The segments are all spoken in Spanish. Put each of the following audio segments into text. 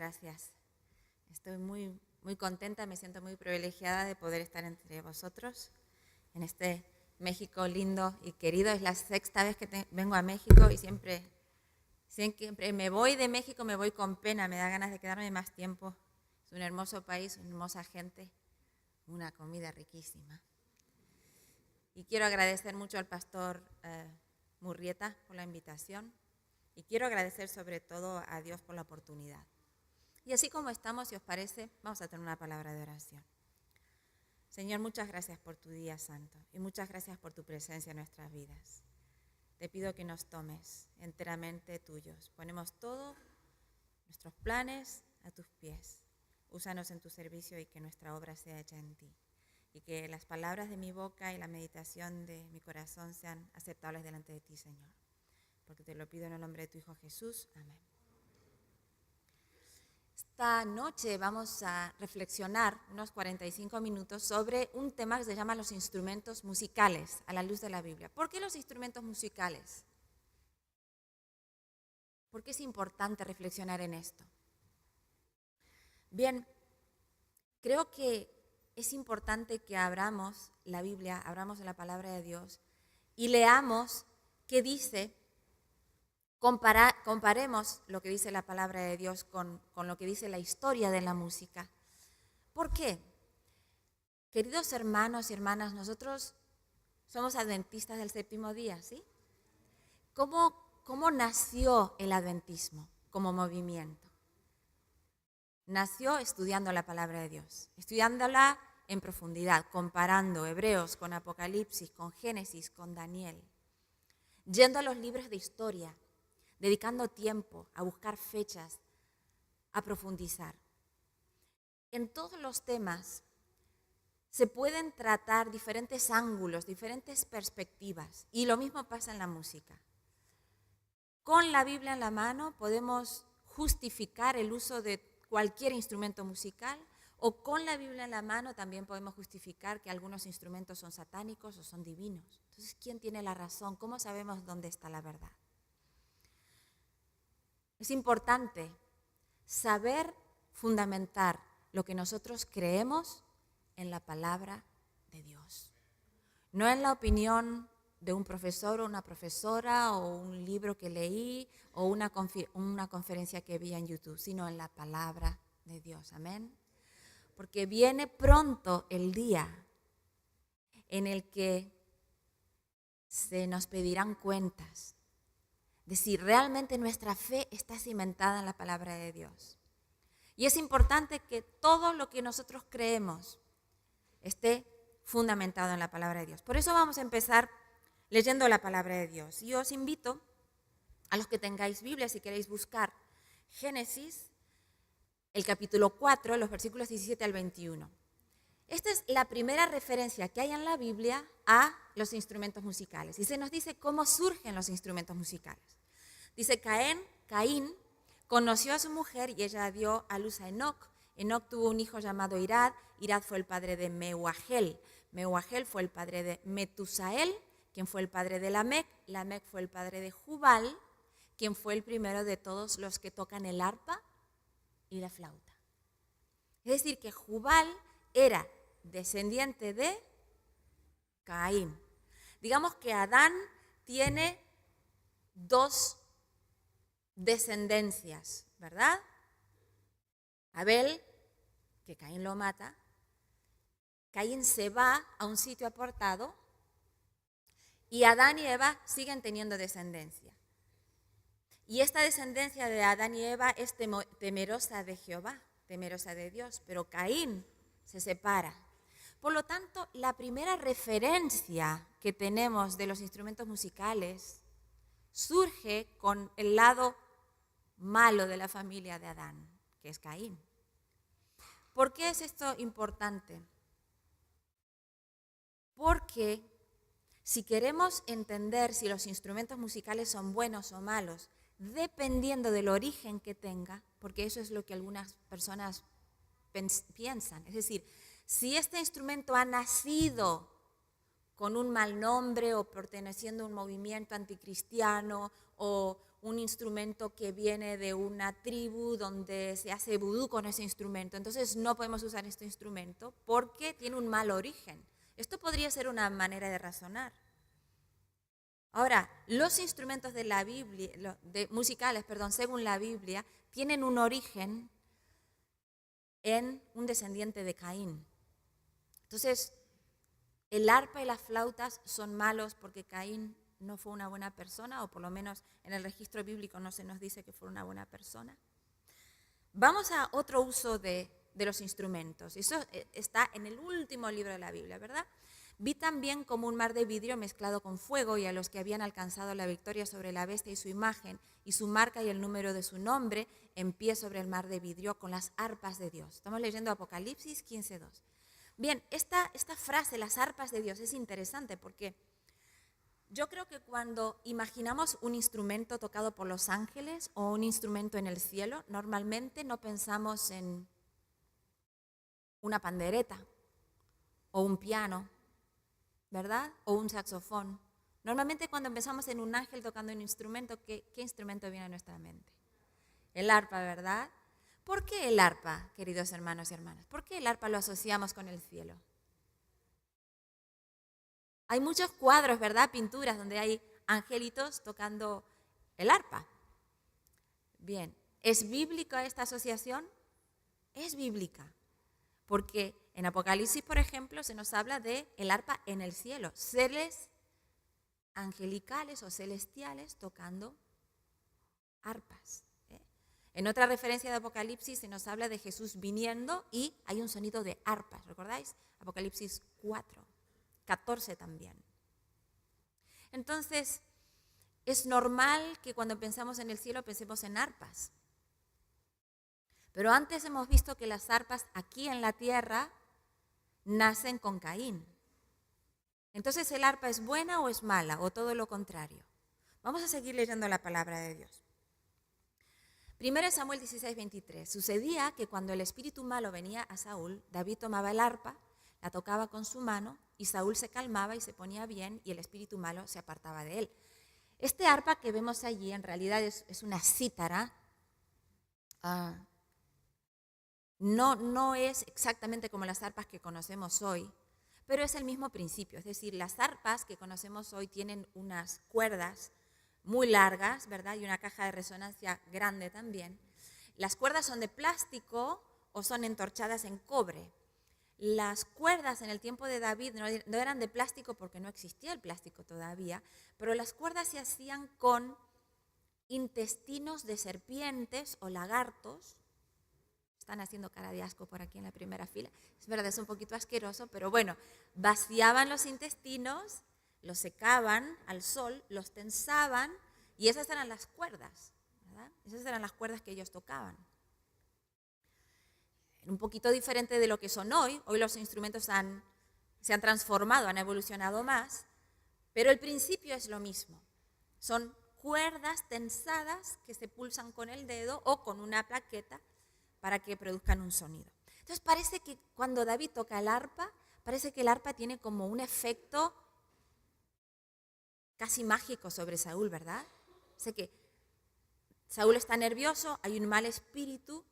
gracias. Estoy muy contenta, me siento muy privilegiada de poder estar entre vosotros en este México lindo y querido. Es la sexta vez que vengo a México y siempre me voy de México, me voy con pena, me da ganas de quedarme más tiempo. Es un hermoso país, una hermosa gente, una comida riquísima. Y quiero agradecer mucho al pastor Murrieta por la invitación y quiero agradecer sobre todo a Dios por la oportunidad. Y así como estamos, si os parece, vamos a tener una palabra de oración. Señor, muchas gracias por tu día santo y muchas gracias por tu presencia en nuestras vidas. Te pido que nos tomes enteramente tuyos. Ponemos todos nuestros planes a tus pies. Úsanos en tu servicio y que nuestra obra sea hecha en ti. Y que las palabras de mi boca y la meditación de mi corazón sean aceptables delante de ti, Señor. Porque te lo pido en el nombre de tu Hijo Jesús. Amén. Esta noche vamos a reflexionar unos 45 minutos sobre un tema que se llama los instrumentos musicales a la luz de la Biblia. ¿Por qué los instrumentos musicales? ¿Por qué es importante reflexionar en esto? Bien, creo que es importante que abramos la Biblia, abramos la palabra de Dios y leamos qué dice. Comparemos lo que dice la palabra de Dios con lo que dice la historia de la música. ¿Por qué? Queridos hermanos y hermanas, nosotros somos adventistas del séptimo día, ¿sí? ¿Cómo nació el adventismo como movimiento? Nació estudiando la palabra de Dios, estudiándola en profundidad, comparando Hebreos con Apocalipsis, con Génesis, con Daniel, yendo a los libros de historia, dedicando tiempo a buscar fechas, a profundizar. En todos los temas se pueden tratar diferentes ángulos, diferentes perspectivas, y lo mismo pasa en la música. Con la Biblia en la mano podemos justificar el uso de cualquier instrumento musical, o con la Biblia en la mano también podemos justificar que algunos instrumentos son satánicos o son divinos. Entonces, ¿quién tiene la razón? ¿Cómo sabemos dónde está la verdad? Es importante saber fundamentar lo que nosotros creemos en la palabra de Dios. No en la opinión de un profesor o una profesora o un libro que leí o una conferencia que vi en YouTube, sino en la palabra de Dios. Amén. Porque viene pronto el día en el que se nos pedirán cuentas de si realmente nuestra fe está cimentada en la palabra de Dios. Y es importante que todo lo que nosotros creemos esté fundamentado en la palabra de Dios. Por eso vamos a empezar leyendo la palabra de Dios. Y os invito a los que tengáis Biblia, si queréis buscar Génesis, el capítulo 4, los versículos 17 al 21. Esta es la primera referencia que hay en la Biblia a los instrumentos musicales. Y se nos dice cómo surgen los instrumentos musicales. Dice, Caín conoció a su mujer y ella dio a luz a Enoc. Enoc tuvo un hijo llamado Irad. Irad fue el padre de Mehujael. Mehujael fue el padre de Metusael, quien fue el padre de Lamec. Lamec fue el padre de Jubal, quien fue el primero de todos los que tocan el arpa y la flauta. Es decir, que Jubal era descendiente de Caín. Digamos que Adán tiene dos descendencias, ¿verdad? Abel, que Caín lo mata. Caín se va a un sitio apartado y Adán y Eva siguen teniendo descendencia. Y esta descendencia de Adán y Eva es temerosa de Jehová, temerosa de Dios, pero Caín se separa. Por lo tanto, la primera referencia que tenemos de los instrumentos musicales surge con el lado malo de la familia de Adán, que es Caín. ¿Por qué es esto importante? Porque si queremos entender si los instrumentos musicales son buenos o malos, dependiendo del origen que tenga, porque eso es lo que algunas personas piensan, es decir, si este instrumento ha nacido con un mal nombre o perteneciendo a un movimiento anticristiano o un instrumento que viene de una tribu donde se hace vudú con ese instrumento. Entonces no podemos usar este instrumento porque tiene un mal origen. Esto podría ser una manera de razonar. Ahora, los instrumentos de la Biblia, musicales, según la Biblia, tienen un origen en un descendiente de Caín. Entonces, el arpa y las flautas son malos porque Caín no fue una buena persona, o por lo menos en el registro bíblico no se nos dice que fue una buena persona. Vamos a otro uso de los instrumentos. Eso está en el último libro de la Biblia, ¿verdad? Vi también como un mar de vidrio mezclado con fuego, y a los que habían alcanzado la victoria sobre la bestia y su imagen, y su marca y el número de su nombre, en pie sobre el mar de vidrio con las arpas de Dios. Estamos leyendo Apocalipsis 15:2. Bien, esta frase, las arpas de Dios, es interesante porque yo creo que cuando imaginamos un instrumento tocado por los ángeles o un instrumento en el cielo, normalmente no pensamos en una pandereta o un piano, ¿verdad? O un saxofón. Normalmente cuando pensamos en un ángel tocando un instrumento, ¿qué instrumento viene a nuestra mente? El arpa, ¿verdad? ¿Por qué el arpa, queridos hermanos y hermanas? ¿Por qué el arpa lo asociamos con el cielo? Hay muchos cuadros, ¿verdad? Pinturas donde hay angelitos tocando el arpa. Bien, ¿es bíblica esta asociación? Es bíblica, porque en Apocalipsis, por ejemplo, se nos habla de el arpa en el cielo, seres angelicales o celestiales tocando arpas. En otra referencia de Apocalipsis se nos habla de Jesús viniendo y hay un sonido de arpas, ¿recordáis? Apocalipsis 4, 14 también. Entonces, es normal que cuando pensamos en el cielo pensemos en arpas. Pero antes hemos visto que las arpas aquí en la tierra nacen con Caín. Entonces, ¿el arpa es buena o es mala? O todo lo contrario. Vamos a seguir leyendo la palabra de Dios. 1 Samuel 16:23. Sucedía que cuando el espíritu malo venía a Saúl, David tomaba el arpa, la tocaba con su mano, y Saúl se calmaba y se ponía bien, y el espíritu malo se apartaba de él. Este arpa que vemos allí en realidad es una cítara. No es exactamente como las arpas que conocemos hoy, pero es el mismo principio. Es decir, las arpas que conocemos hoy tienen unas cuerdas muy largas, ¿verdad? Y una caja de resonancia grande también. Las cuerdas son de plástico o son entorchadas en cobre. Las cuerdas en el tiempo de David no eran de plástico porque no existía el plástico todavía, pero las cuerdas se hacían con intestinos de serpientes o lagartos. Están haciendo cara de asco por aquí en la primera fila. Es verdad, es un poquito asqueroso, pero bueno, vaciaban los intestinos, los secaban al sol, los tensaban y esas eran las cuerdas, ¿verdad? Esas eran las cuerdas que ellos tocaban. Un poquito diferente de lo que son hoy. Hoy los instrumentos se han transformado, han evolucionado más, pero el principio es lo mismo. Son cuerdas tensadas que se pulsan con el dedo o con una plaqueta para que produzcan un sonido. Entonces parece que cuando David toca el arpa, parece que el arpa tiene como un efecto casi mágico sobre Saúl, ¿verdad? Sé que Saúl está nervioso, hay un mal espíritu,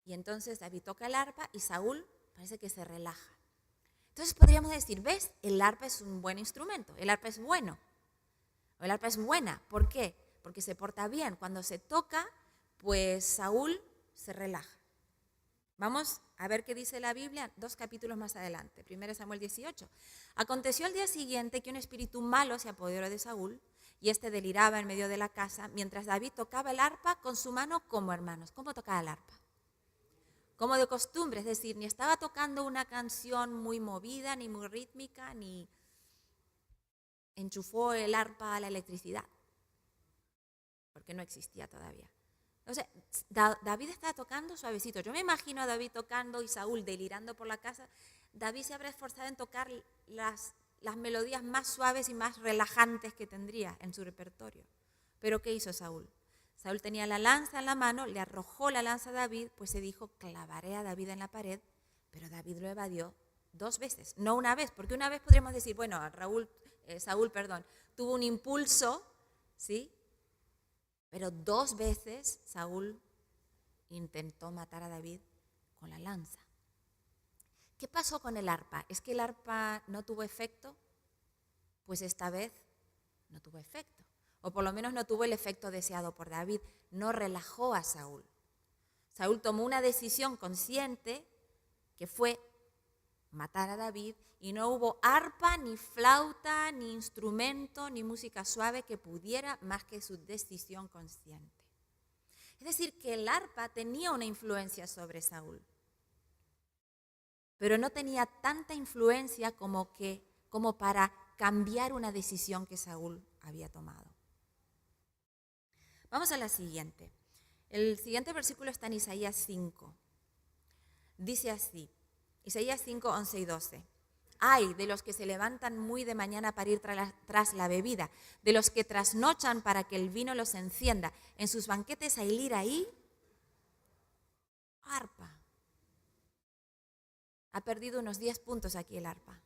y entonces David toca el arpa y Saúl parece que se relaja. Entonces podríamos decir, ¿ves? El arpa es un buen instrumento, el arpa es bueno, o el arpa es buena. ¿Por qué? Porque se porta bien. Cuando se toca, pues Saúl se relaja. Vamos a ver qué dice la Biblia 2 capítulos más adelante, 1 Samuel 18. Aconteció al día siguiente que un espíritu malo se apoderó de Saúl y éste deliraba en medio de la casa mientras David tocaba el arpa con su mano como hermanos. ¿Cómo tocaba el arpa? Como de costumbre, es decir, ni estaba tocando una canción muy movida, ni muy rítmica, ni enchufó el arpa a la electricidad, porque no existía todavía. Entonces, David estaba tocando suavecito. Yo me imagino a David tocando y Saúl delirando por la casa. David se habrá esforzado en tocar las melodías más suaves y más relajantes que tendría en su repertorio. Pero ¿qué hizo Saúl? Saúl tenía la lanza en la mano, le arrojó la lanza a David, pues se dijo, clavaré a David en la pared, pero David lo evadió 2 veces, no una vez, porque una vez podríamos decir, bueno, Saúl tuvo un impulso, ¿sí? Pero 2 veces Saúl intentó matar a David con la lanza. ¿Qué pasó con el arpa? ¿Es que el arpa no tuvo efecto? Pues esta vez no tuvo efecto. O por lo menos no tuvo el efecto deseado por David. No relajó a Saúl. Saúl tomó una decisión consciente que fue matar a David y no hubo arpa, ni flauta, ni instrumento, ni música suave que pudiera más que su decisión consciente. Es decir, que el arpa tenía una influencia sobre Saúl, pero no tenía tanta influencia como para cambiar una decisión que Saúl había tomado. Vamos a la siguiente. El siguiente versículo está en Isaías 5. Dice así, Isaías 5, 11 y 12. Ay de los que se levantan muy de mañana para ir tras la bebida, de los que trasnochan para que el vino los encienda. En sus banquetes hay lira y arpa. Ha perdido unos 10 puntos aquí el arpa.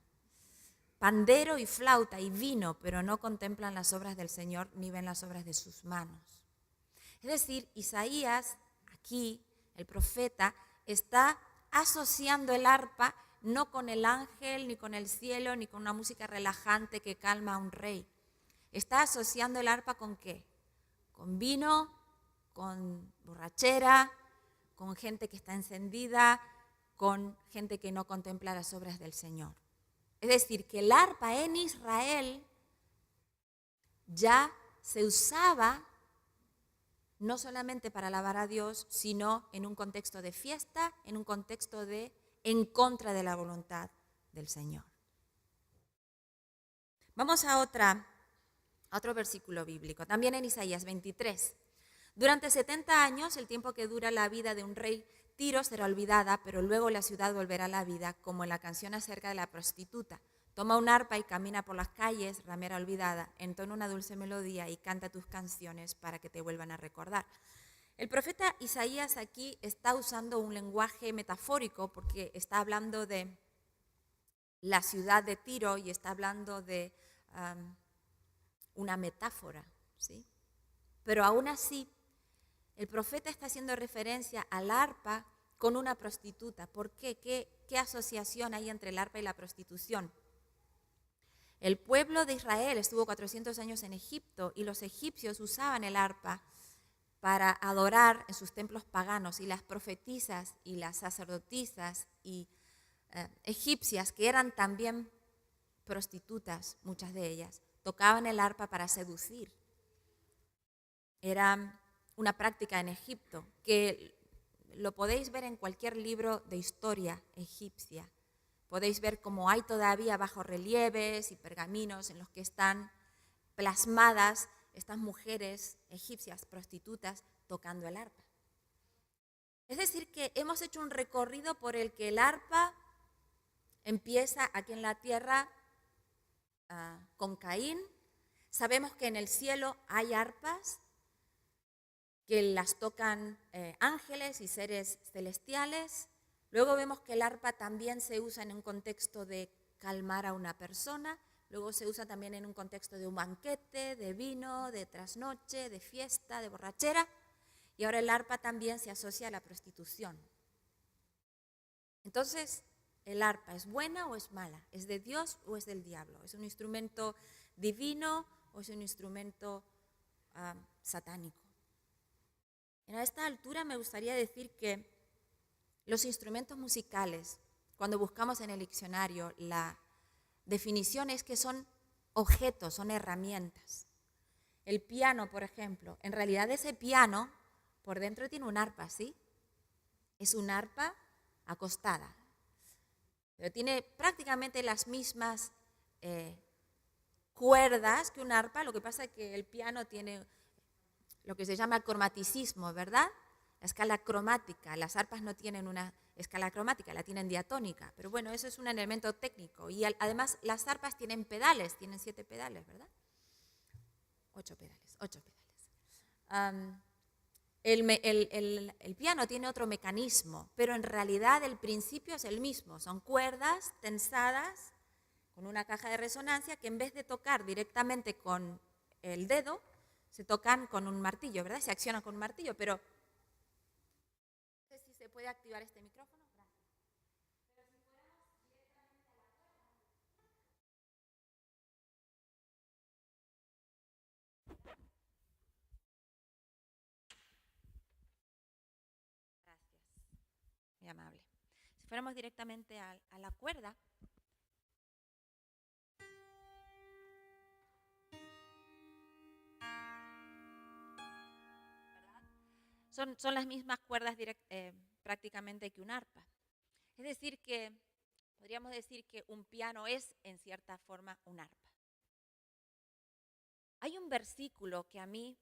Pandero y flauta y vino, pero no contemplan las obras del Señor ni ven las obras de sus manos. Es decir, Isaías, aquí, el profeta, está asociando el arpa no con el ángel, ni con el cielo, ni con una música relajante que calma a un rey. Está asociando el arpa ¿con qué? Con vino, con borrachera, con gente que está encendida, con gente que no contempla las obras del Señor. Es decir, que el arpa en Israel ya se usaba no solamente para alabar a Dios, sino en un contexto de fiesta, en un contexto de en contra de la voluntad del Señor. Vamos a otro versículo bíblico, también en Isaías 23. Durante 70 años, el tiempo que dura la vida de un rey, Tiro será olvidada, pero luego la ciudad volverá a la vida, como en la canción acerca de la prostituta. Toma un arpa y camina por las calles, ramera olvidada, entona una dulce melodía y canta tus canciones para que te vuelvan a recordar. El profeta Isaías aquí está usando un lenguaje metafórico porque está hablando de la ciudad de Tiro y está hablando de una metáfora, ¿sí? Pero aún así, el profeta está haciendo referencia al arpa con una prostituta. ¿Por qué? ¿Qué asociación hay entre el arpa y la prostitución? El pueblo de Israel estuvo 400 años en Egipto y los egipcios usaban el arpa para adorar en sus templos paganos, y las profetisas y las sacerdotisas y egipcias, que eran también prostitutas, muchas de ellas, tocaban el arpa para seducir. Era una práctica en Egipto que lo podéis ver en cualquier libro de historia egipcia. Podéis ver cómo hay todavía bajorrelieves y pergaminos en los que están plasmadas estas mujeres egipcias prostitutas tocando el arpa. Es decir, que hemos hecho un recorrido por el que el arpa empieza aquí en la tierra con Caín. Sabemos que en el cielo hay arpas que las tocan ángeles y seres celestiales. Luego vemos que el arpa también se usa en un contexto de calmar a una persona. Luego se usa también en un contexto de un banquete, de vino, de trasnoche, de fiesta, de borrachera. Y ahora el arpa también se asocia a la prostitución. Entonces, ¿el arpa es buena o es mala? ¿Es de Dios o es del diablo? ¿Es un instrumento divino o es un instrumento satánico? A esta altura me gustaría decir que los instrumentos musicales, cuando buscamos en el diccionario, la definición es que son objetos, son herramientas. El piano, por ejemplo, en realidad ese piano por dentro tiene un arpa, ¿sí? Es un arpa acostada, pero tiene prácticamente las mismas cuerdas que un arpa. Lo que pasa es que el piano tiene lo que se llama cromaticismo, ¿verdad? La escala cromática. Las arpas no tienen una escala cromática, la tienen diatónica. Pero bueno, eso es un elemento técnico. Y además las arpas tienen pedales, tienen 7 pedales, ¿verdad? 8 pedales. El piano tiene otro mecanismo, pero en realidad el principio es el mismo. Son cuerdas tensadas con una caja de resonancia que en vez de tocar directamente con el dedo, se tocan con un martillo, ¿verdad? Se accionan con un martillo, pero no sé si se puede activar este micrófono. Muy amable. Si fuéramos directamente a la cuerda, son las mismas cuerdas prácticamente que un arpa. Es decir, que podríamos decir que un piano es, en cierta forma, un arpa. Hay un versículo que a mí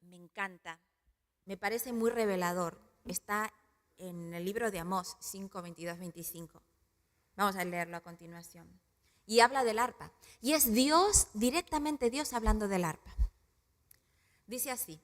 me encanta, me parece muy revelador. Está en el libro de Amós 5, 22, 25. Vamos a leerlo a continuación. Y habla del arpa. Y es Dios, directamente Dios hablando del arpa. Dice así: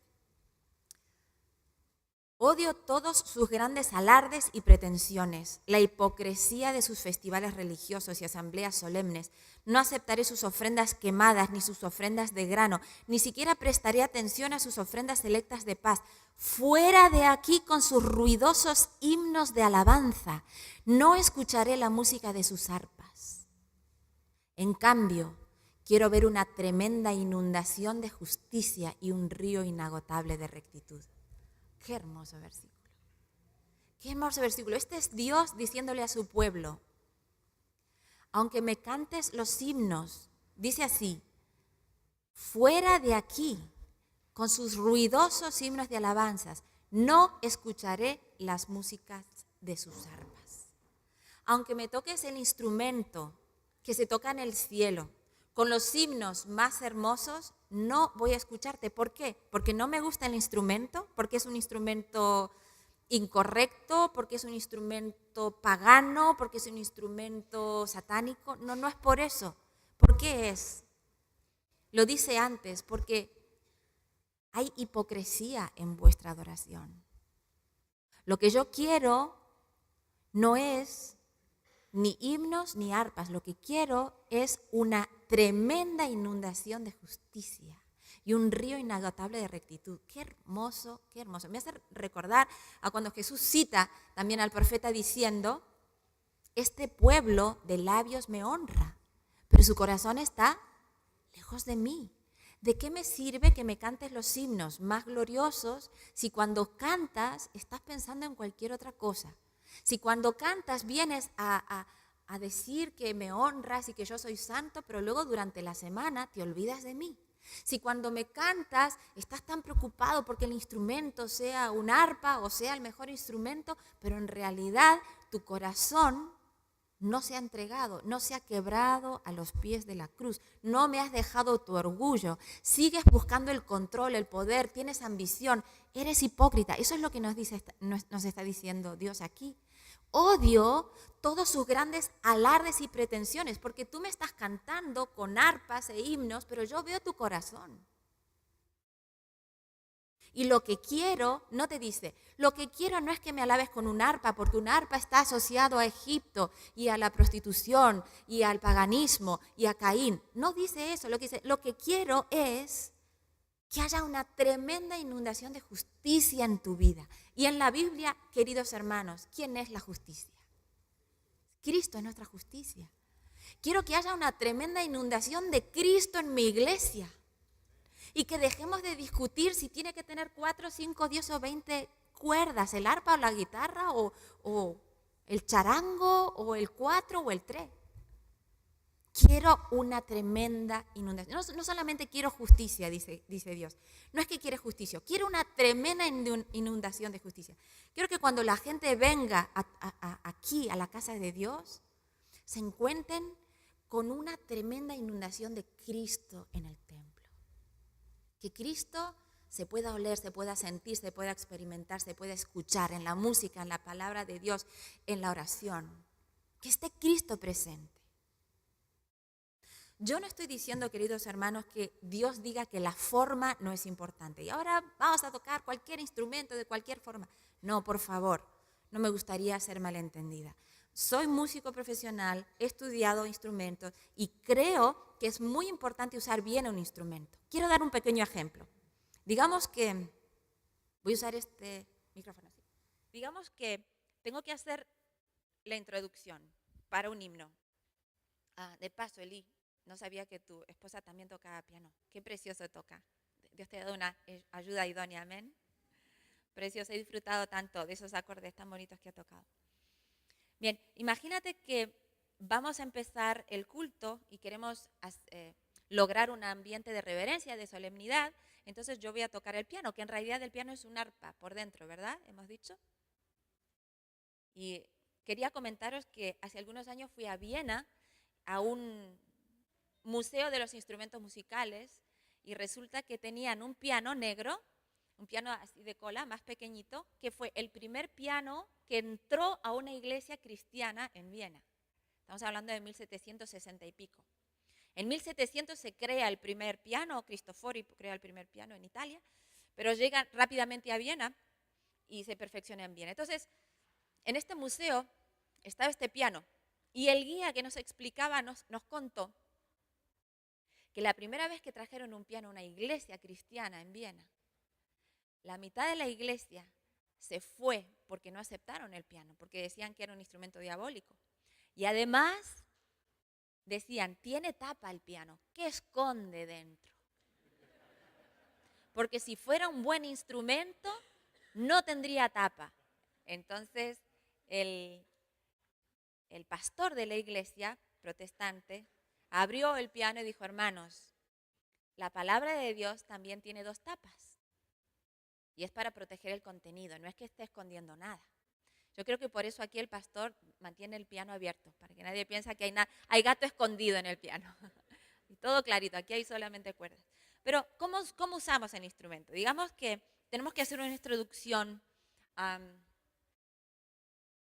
odio todos sus grandes alardes y pretensiones, la hipocresía de sus festivales religiosos y asambleas solemnes. No aceptaré sus ofrendas quemadas ni sus ofrendas de grano, ni siquiera prestaré atención a sus ofrendas selectas de paz. Fuera de aquí con sus ruidosos himnos de alabanza. No escucharé la música de sus arpas. En cambio, quiero ver una tremenda inundación de justicia y un río inagotable de rectitud. Qué hermoso versículo. Qué hermoso versículo. Este es Dios diciéndole a su pueblo: aunque me cantes los himnos, dice así, fuera de aquí, con sus ruidosos himnos de alabanzas, no escucharé las músicas de sus arpas. Aunque me toques el instrumento que se toca en el cielo, con los himnos más hermosos, no voy a escucharte. ¿Por qué? Porque no me gusta el instrumento, porque es un instrumento incorrecto, porque es un instrumento pagano, porque es un instrumento satánico. No, no es por eso. ¿Por qué es? Lo dice antes, porque hay hipocresía en vuestra adoración. Lo que yo quiero no es ni himnos ni arpas. Lo que quiero es una tremenda inundación de justicia y un río inagotable de rectitud. Qué hermoso, qué hermoso. Me hace recordar a cuando Jesús cita también al profeta diciendo: este pueblo de labios me honra, pero su corazón está lejos de mí. ¿De qué me sirve que me cantes los himnos más gloriosos si cuando cantas estás pensando en cualquier otra cosa? Si cuando cantas vienes a decir que me honras y que yo soy santo, pero luego durante la semana te olvidas de mí. Si cuando me cantas estás tan preocupado porque el instrumento sea un arpa o sea el mejor instrumento, pero en realidad tu corazón no se ha entregado, no se ha quebrado a los pies de la cruz. No me has dejado tu orgullo. Sigues buscando el control, el poder, tienes ambición, eres hipócrita. Eso es lo que nos está diciendo Dios aquí. Odio todos sus grandes alardes y pretensiones, porque tú me estás cantando con arpas e himnos, pero yo veo tu corazón. Y lo que quiero, no te dice, lo que quiero no es que me alabes con un arpa, porque un arpa está asociado a Egipto y a la prostitución y al paganismo y a Caín. No dice eso, lo que quiero es que haya una tremenda inundación de justicia en tu vida. Y en la Biblia, queridos hermanos, ¿quién es la justicia? Cristo es nuestra justicia. Quiero que haya una tremenda inundación de Cristo en mi iglesia. Y que dejemos de discutir si tiene que tener 4, 5, 10 o 20 cuerdas, el arpa o la guitarra o el charango o el 4 o el 3. Quiero una tremenda inundación. No solamente quiero justicia, dice Dios. No es que quiere justicia, quiero una tremenda inundación de justicia. Quiero que cuando la gente venga aquí a la casa de Dios, se encuentren con una tremenda inundación de Cristo en el templo. Que Cristo se pueda oler, se pueda sentir, se pueda experimentar, se pueda escuchar en la música, en la palabra de Dios, en la oración. Que esté Cristo presente. Yo no estoy diciendo, queridos hermanos, que Dios diga que la forma no es importante. Y ahora vamos a tocar cualquier instrumento de cualquier forma. No, por favor, no me gustaría ser malentendida. Soy músico profesional, he estudiado instrumentos y creo que es muy importante usar bien un instrumento. Quiero dar un pequeño ejemplo. Digamos que, voy a usar este micrófono así. Digamos que tengo que hacer la introducción para un himno. De paso, Eli, no sabía que tu esposa también tocaba piano. Qué precioso toca. Dios te ha dado una ayuda idónea, amén. Precioso, he disfrutado tanto de esos acordes tan bonitos que ha tocado. Bien, imagínate que vamos a empezar el culto y queremos lograr un ambiente de reverencia, de solemnidad. Entonces yo voy a tocar el piano, que en realidad el piano es un arpa por dentro, ¿verdad? Hemos dicho. Y quería comentaros que hace algunos años fui a Viena a un museo de los instrumentos musicales y resulta que tenían un piano negro, un piano así de cola, más pequeñito, que fue el primer piano que entró a una iglesia cristiana en Viena. Estamos hablando de 1760 y pico. En 1700 se crea el primer piano, Cristofori crea el primer piano en Italia, pero llega rápidamente a Viena y se perfecciona en Viena. Entonces, en este museo estaba este piano y el guía que nos explicaba nos contó que la primera vez que trajeron un piano a una iglesia cristiana en Viena, la mitad de la iglesia se fue porque no aceptaron el piano, porque decían que era un instrumento diabólico. Y además decían, tiene tapa el piano, ¿qué esconde dentro? Porque si fuera un buen instrumento, no tendría tapa. Entonces, el pastor de la iglesia protestante abrió el piano y dijo, hermanos, la palabra de Dios también tiene dos tapas. Y es para proteger el contenido, no es que esté escondiendo nada. Yo creo que por eso aquí el pastor mantiene el piano abierto, para que nadie piense que hay gato escondido en el piano. Y todo clarito, aquí hay solamente cuerdas. Pero, ¿cómo usamos el instrumento? Digamos que tenemos que hacer una introducción a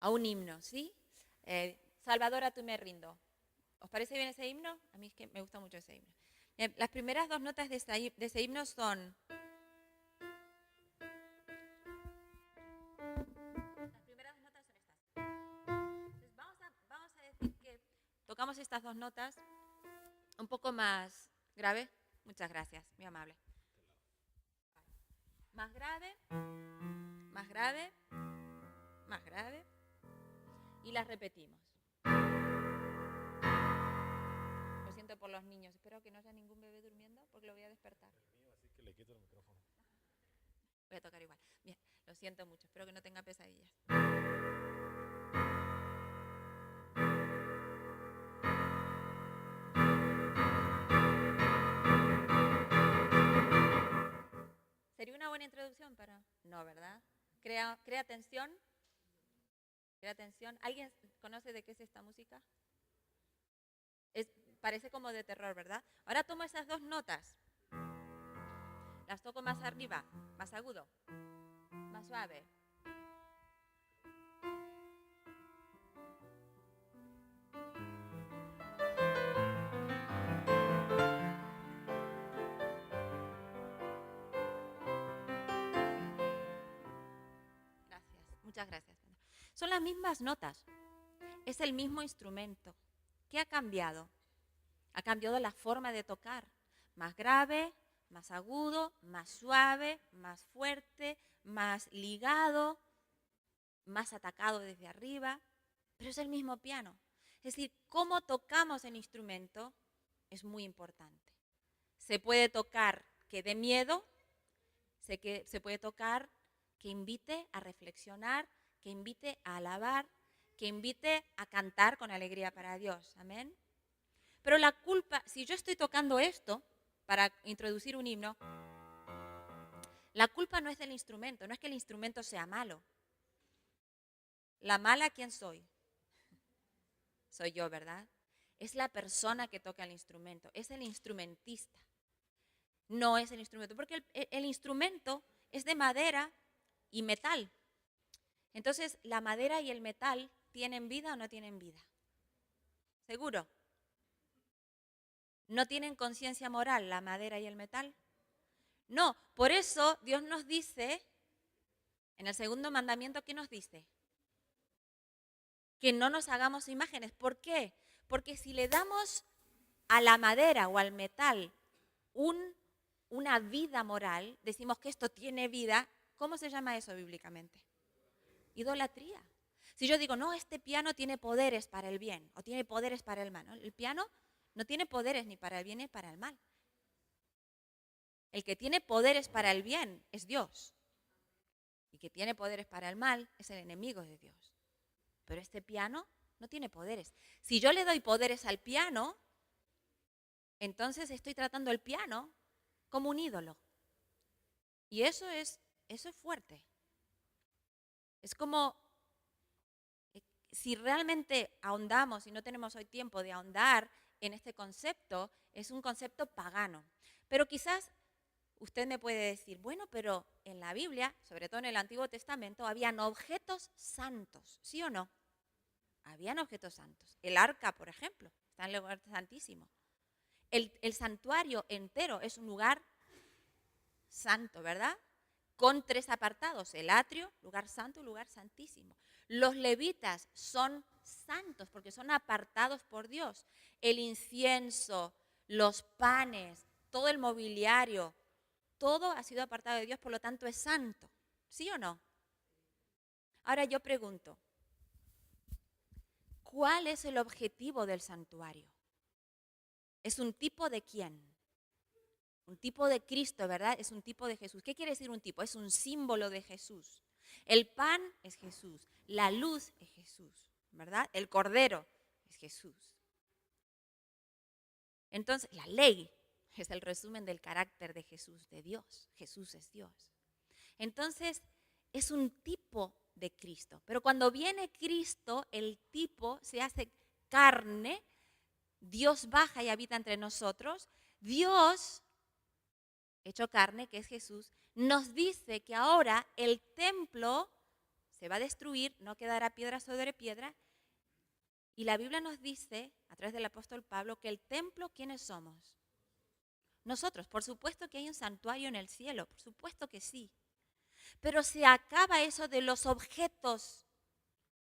un himno, ¿sí? Salvador, a tú me rindo. ¿Os parece bien ese himno? A mí es que me gusta mucho ese himno. Las primeras dos notas de ese himno son... Las primeras dos notas son estas. Entonces vamos a decir que tocamos estas dos notas un poco más grave. Muchas gracias, muy amable. Más grave, más grave, más grave. Y las repetimos. Lo siento por los niños. Espero que no haya ningún bebé durmiendo porque lo voy a despertar. Así que le quito el micrófono. Voy a tocar igual. Bien, lo siento mucho. Espero que no tenga pesadillas. ¿Sería una buena introducción para...? No, ¿verdad? ¿Crea tensión? ¿Crea tensión? ¿Alguien conoce de qué es esta música? Parece como de terror, ¿verdad? Ahora tomo esas dos notas. Las toco más arriba, más agudo, más suave. Gracias, muchas gracias. Son las mismas notas. Es el mismo instrumento. ¿Qué ha cambiado? Ha cambiado la forma de tocar. Más grave, más agudo, más suave, más fuerte, más ligado, más atacado desde arriba. Pero es el mismo piano. Es decir, cómo tocamos el instrumento es muy importante. Se puede tocar que dé miedo, se puede tocar que invite a reflexionar, que invite a alabar, que invite a cantar con alegría para Dios. Amén. Pero la culpa, si yo estoy tocando esto para introducir un himno, la culpa no es del instrumento, no es que el instrumento sea malo. La mala, ¿quién soy? Soy yo, ¿verdad? Es la persona que toca el instrumento, es el instrumentista. No es el instrumento, porque el instrumento es de madera y metal. Entonces, ¿la madera y el metal tienen vida o no tienen vida? ¿Seguro? ¿No tienen conciencia moral la madera y el metal? No, por eso Dios nos dice, en el segundo mandamiento, ¿qué nos dice? Que no nos hagamos imágenes. ¿Por qué? Porque si le damos a la madera o al metal un una vida moral, decimos que esto tiene vida, ¿cómo se llama eso bíblicamente? Idolatría. Si yo digo, no, este piano tiene poderes para el bien o tiene poderes para el mal, ¿no? El piano no tiene poderes ni para el bien ni para el mal. El que tiene poderes para el bien es Dios. Y que tiene poderes para el mal es el enemigo de Dios. Pero este piano no tiene poderes. Si yo le doy poderes al piano, entonces estoy tratando el piano como un ídolo. Y eso es fuerte. Es como, si realmente ahondamos, y no tenemos hoy tiempo de ahondar en este concepto, es un concepto pagano. Pero quizás usted me puede decir, bueno, pero en la Biblia, sobre todo en el Antiguo Testamento, habían objetos santos, ¿sí o no? Habían objetos santos. El arca, por ejemplo, está en el lugar santísimo. El santuario entero es un lugar santo, ¿verdad? Con 3 apartados, el atrio, lugar santo y lugar santísimo. Los levitas son santos porque son apartados por Dios. El incienso, los panes, todo el mobiliario, todo ha sido apartado de Dios, por lo tanto es santo. ¿Sí o no? Ahora yo pregunto, ¿cuál es el objetivo del santuario? ¿Es un tipo de quién? Un tipo de Cristo, ¿verdad? Es un tipo de Jesús. ¿Qué quiere decir un tipo? Es un símbolo de Jesús. El pan es Jesús. La luz es Jesús, ¿verdad? El cordero es Jesús. Entonces, la ley es el resumen del carácter de Jesús, de Dios. Jesús es Dios. Entonces, es un tipo de Cristo. Pero cuando viene Cristo, el tipo se hace carne, Dios baja y habita entre nosotros. Dios, hecho carne, que es Jesús, nos dice que ahora el templo se va a destruir, no quedará piedra sobre piedra. Y la Biblia nos dice, a través del apóstol Pablo, que el templo, ¿quiénes somos? Nosotros. Por supuesto que hay un santuario en el cielo, por supuesto que sí. Pero se acaba eso de los objetos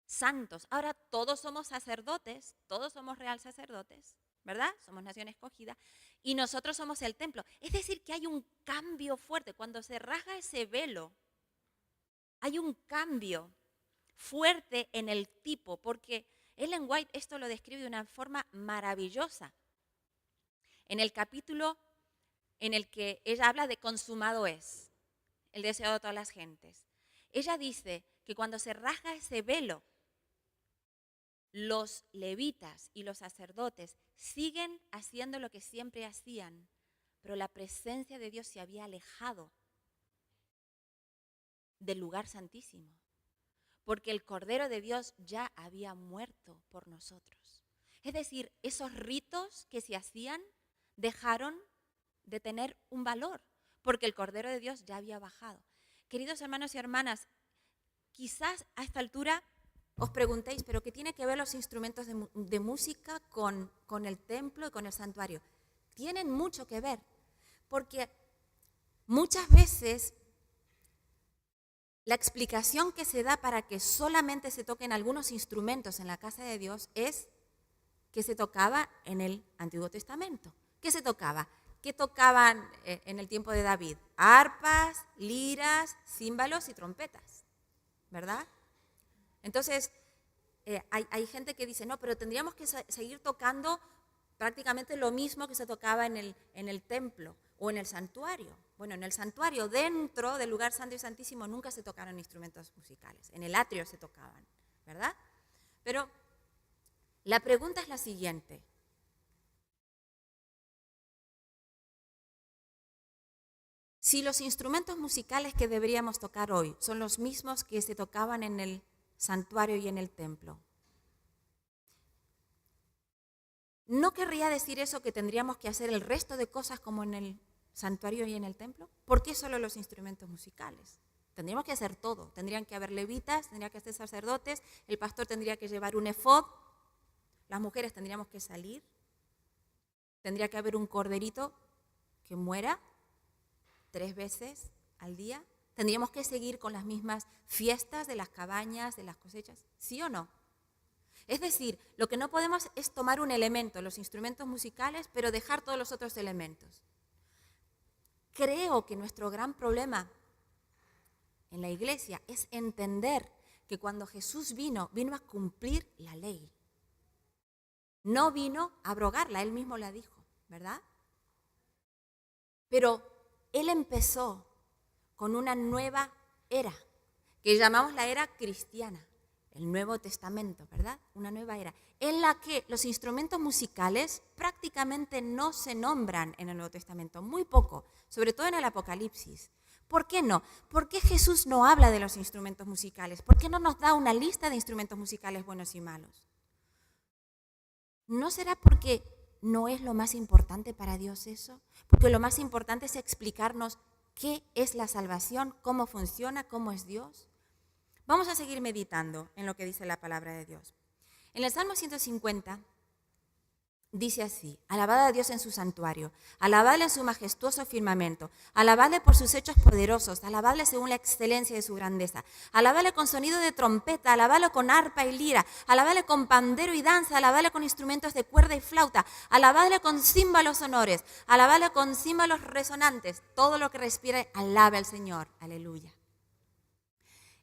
santos. Ahora todos somos sacerdotes, todos somos real sacerdotes, ¿verdad? Somos nación escogida y nosotros somos el templo. Es decir, que hay un cambio fuerte. Cuando se rasga ese velo, hay un cambio fuerte en el tipo, porque Ellen White esto lo describe de una forma maravillosa. En el capítulo en el que ella habla de consumado es, el deseo de todas las gentes. Ella dice que cuando se rasga ese velo, los levitas y los sacerdotes siguen haciendo lo que siempre hacían, pero la presencia de Dios se había alejado del lugar santísimo, porque el Cordero de Dios ya había muerto por nosotros. Es decir, esos ritos que se hacían dejaron de tener un valor, porque el Cordero de Dios ya había bajado. Queridos hermanos y hermanas, quizás a esta altura os preguntéis, ¿pero qué tiene que ver los instrumentos de música con el templo y con el santuario? Tienen mucho que ver, porque muchas veces la explicación que se da para que solamente se toquen algunos instrumentos en la casa de Dios es que se tocaba en el Antiguo Testamento. ¿Qué se tocaba? ¿Qué tocaban en el tiempo de David? Arpas, liras, címbalos y trompetas, ¿verdad? Entonces, hay gente que dice, no, pero tendríamos que seguir tocando prácticamente lo mismo que se tocaba en el templo o en el santuario. Bueno, en el santuario, dentro del lugar santo y santísimo, nunca se tocaron instrumentos musicales. En el atrio se tocaban, ¿verdad? Pero la pregunta es la siguiente. Si los instrumentos musicales que deberíamos tocar hoy son los mismos que se tocaban en el santuario y en el templo, ¿no querría decir eso que tendríamos que hacer el resto de cosas como en el santuario y en el templo? ¿Por qué solo los instrumentos musicales? Tendríamos que hacer todo. Tendrían que haber levitas, tendría que haber sacerdotes, el pastor tendría que llevar un efod, las mujeres tendríamos que salir, tendría que haber un corderito que muera 3 veces al día. Tendríamos que seguir con las mismas fiestas de las cabañas, de las cosechas, ¿sí o no? Es decir, lo que no podemos es tomar un elemento, los instrumentos musicales, pero dejar todos los otros elementos. creo que nuestro gran problema en la iglesia es entender que cuando Jesús vino a cumplir la ley. No vino a abrogarla, Él mismo la dijo, ¿verdad? Pero Él empezó con una nueva era, que llamamos la era cristiana, el Nuevo Testamento, ¿verdad? Una nueva era, en la que los instrumentos musicales prácticamente no se nombran en el Nuevo Testamento, muy poco, sobre todo en el Apocalipsis. ¿Por qué no? ¿Por qué Jesús no habla de los instrumentos musicales? ¿Por qué no nos da una lista de instrumentos musicales buenos y malos? ¿No será porque no es lo más importante para Dios eso? Porque lo más importante es explicarnos qué es la salvación, cómo funciona, cómo es Dios. Vamos a seguir meditando en lo que dice la palabra de Dios. En el Salmo 150 dice así: alabad a Dios en su santuario, alabadle en su majestuoso firmamento, alabadle por sus hechos poderosos, alabadle según la excelencia de su grandeza, alabadle con sonido de trompeta, alabadle con arpa y lira, alabadle con pandero y danza, alabadle con instrumentos de cuerda y flauta, alabadle con címbalos sonores, alabadle con címbalos resonantes. Todo lo que respire, alabe al Señor. Aleluya.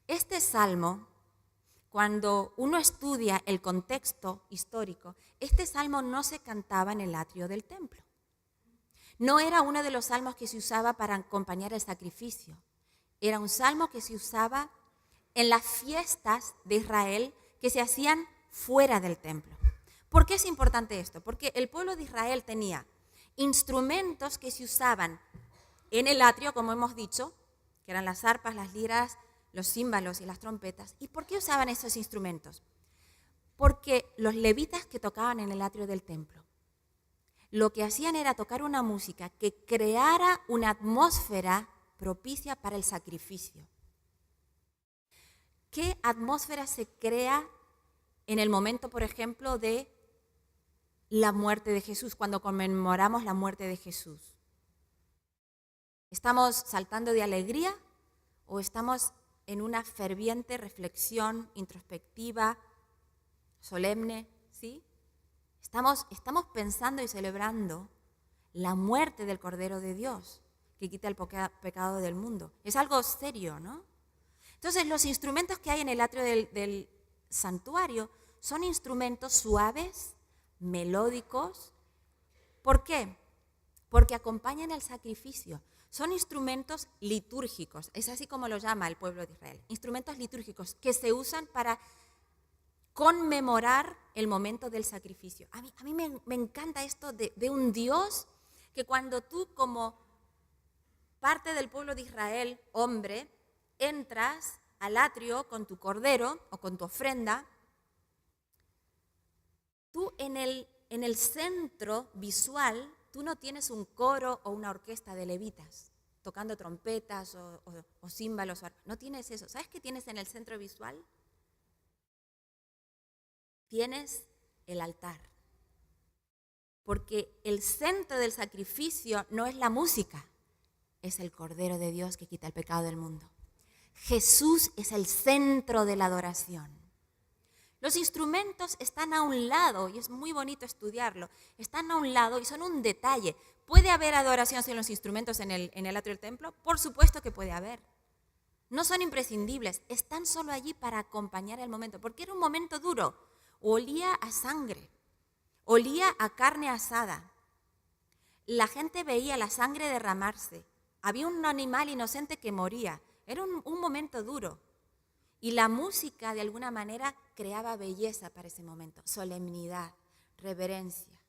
Este salmo, cuando uno estudia el contexto histórico, este salmo no se cantaba en el atrio del templo. No era uno de los salmos que se usaba para acompañar el sacrificio. Era un salmo que se usaba en las fiestas de Israel que se hacían fuera del templo. ¿Por qué es importante esto? Porque el pueblo de Israel tenía instrumentos que se usaban en el atrio, como hemos dicho, que eran las arpas, las liras, los címbalos y las trompetas. ¿Y por qué usaban esos instrumentos? Porque los levitas que tocaban en el atrio del templo, lo que hacían era tocar una música que creara una atmósfera propicia para el sacrificio. ¿Qué atmósfera se crea en el momento, por ejemplo, de la muerte de Jesús, cuando conmemoramos la muerte de Jesús? ¿Estamos saltando de alegría o estamos en una ferviente reflexión introspectiva, solemne? ¿Sí? Estamos pensando y celebrando la muerte del Cordero de Dios, que quita el pecado del mundo. Es algo serio, ¿no? Entonces, los instrumentos que hay en el atrio del santuario son instrumentos suaves, melódicos. ¿Por qué? Porque acompañan el sacrificio. Son instrumentos litúrgicos, es así como lo llama el pueblo de Israel. Instrumentos litúrgicos que se usan para conmemorar el momento del sacrificio. A mí me encanta esto de un Dios que cuando tú, como parte del pueblo de Israel, hombre, entras al atrio con tu cordero o con tu ofrenda, tú en el centro visual, tú no tienes un coro o una orquesta de levitas tocando trompetas o címbalos. No tienes eso. ¿Sabes qué tienes en el centro visual? Tienes el altar. Porque el centro del sacrificio no es la música, es el Cordero de Dios que quita el pecado del mundo. Jesús es el centro de la adoración. Los instrumentos están a un lado, y es muy bonito estudiarlo, están a un lado y son un detalle. ¿Puede haber adoración sin los instrumentos en el atrio del templo? Por supuesto que puede haber. No son imprescindibles, están solo allí para acompañar el momento, porque era un momento duro. Olía a sangre, olía a carne asada. La gente veía la sangre derramarse. Había un animal inocente que moría. Era un momento duro. Y la música, de alguna manera, creaba belleza para ese momento, solemnidad, reverencia.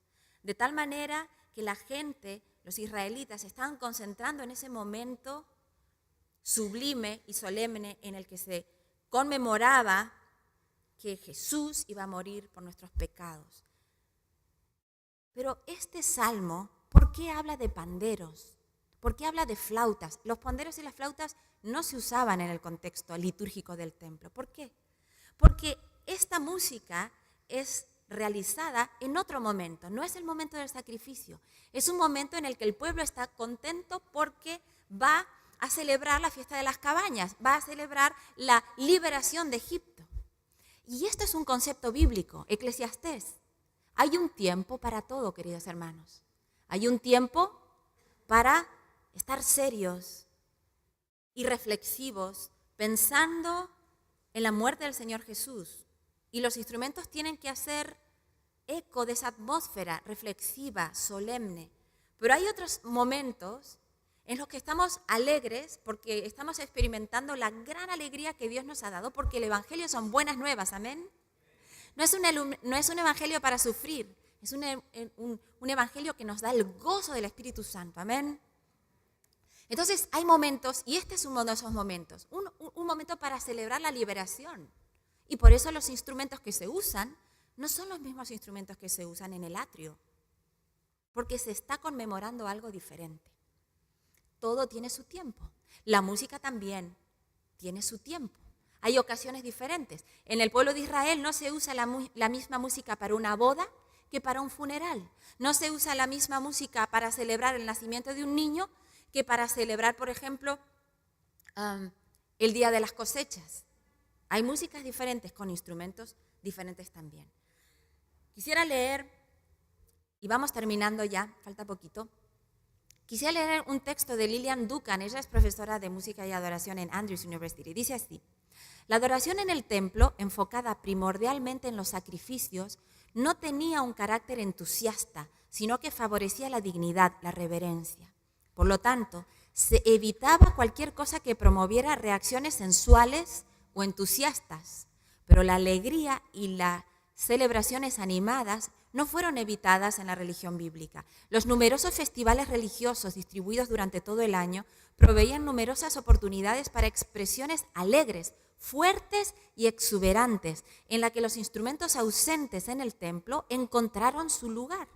De tal manera que la gente, los israelitas, se estaban concentrando en ese momento sublime y solemne en el que se conmemoraba que Jesús iba a morir por nuestros pecados. Pero este salmo, ¿por qué habla de panderos? ¿Por qué habla de flautas? Los panderos y las flautas no se usaban en el contexto litúrgico del templo. ¿Por qué? Porque esta música es realizada en otro momento, no es el momento del sacrificio. Es un momento en el que el pueblo está contento porque va a celebrar la fiesta de las cabañas, va a celebrar la liberación de Egipto. Y esto es un concepto bíblico, Eclesiastés. Hay un tiempo para todo, queridos hermanos. Hay un tiempo para estar serios y reflexivos, pensando en la muerte del Señor Jesús. Y los instrumentos tienen que hacer eco de esa atmósfera reflexiva, solemne. Pero hay otros momentos en los que estamos alegres porque estamos experimentando la gran alegría que Dios nos ha dado, porque el Evangelio son buenas nuevas, ¿amén? No es un evangelio para sufrir, es un evangelio que nos da el gozo del Espíritu Santo, amén. Entonces hay momentos, y este es uno de esos momentos, un momento para celebrar la liberación. Y por eso los instrumentos que se usan no son los mismos instrumentos que se usan en el atrio, porque se está conmemorando algo diferente. Todo tiene su tiempo. La música también tiene su tiempo. Hay ocasiones diferentes. En el pueblo de Israel no se usa la misma música para una boda que para un funeral. No se usa la misma música para celebrar el nacimiento de un niño que para celebrar, por ejemplo, el día de las cosechas. Hay músicas diferentes con instrumentos diferentes también. Quisiera leer, y vamos terminando ya, falta poquito. Quisiera leer un texto de Lillian Duncan, ella es profesora de música y adoración en Andrews University. Dice así: la adoración en el templo, enfocada primordialmente en los sacrificios, no tenía un carácter entusiasta, sino que favorecía la dignidad, la reverencia. Por lo tanto, se evitaba cualquier cosa que promoviera reacciones sensuales o entusiastas, pero la alegría y las celebraciones animadas no fueron evitadas en la religión bíblica. Los numerosos festivales religiosos distribuidos durante todo el año proveían numerosas oportunidades para expresiones alegres, fuertes y exuberantes, en la que los instrumentos ausentes en el templo encontraron su lugar.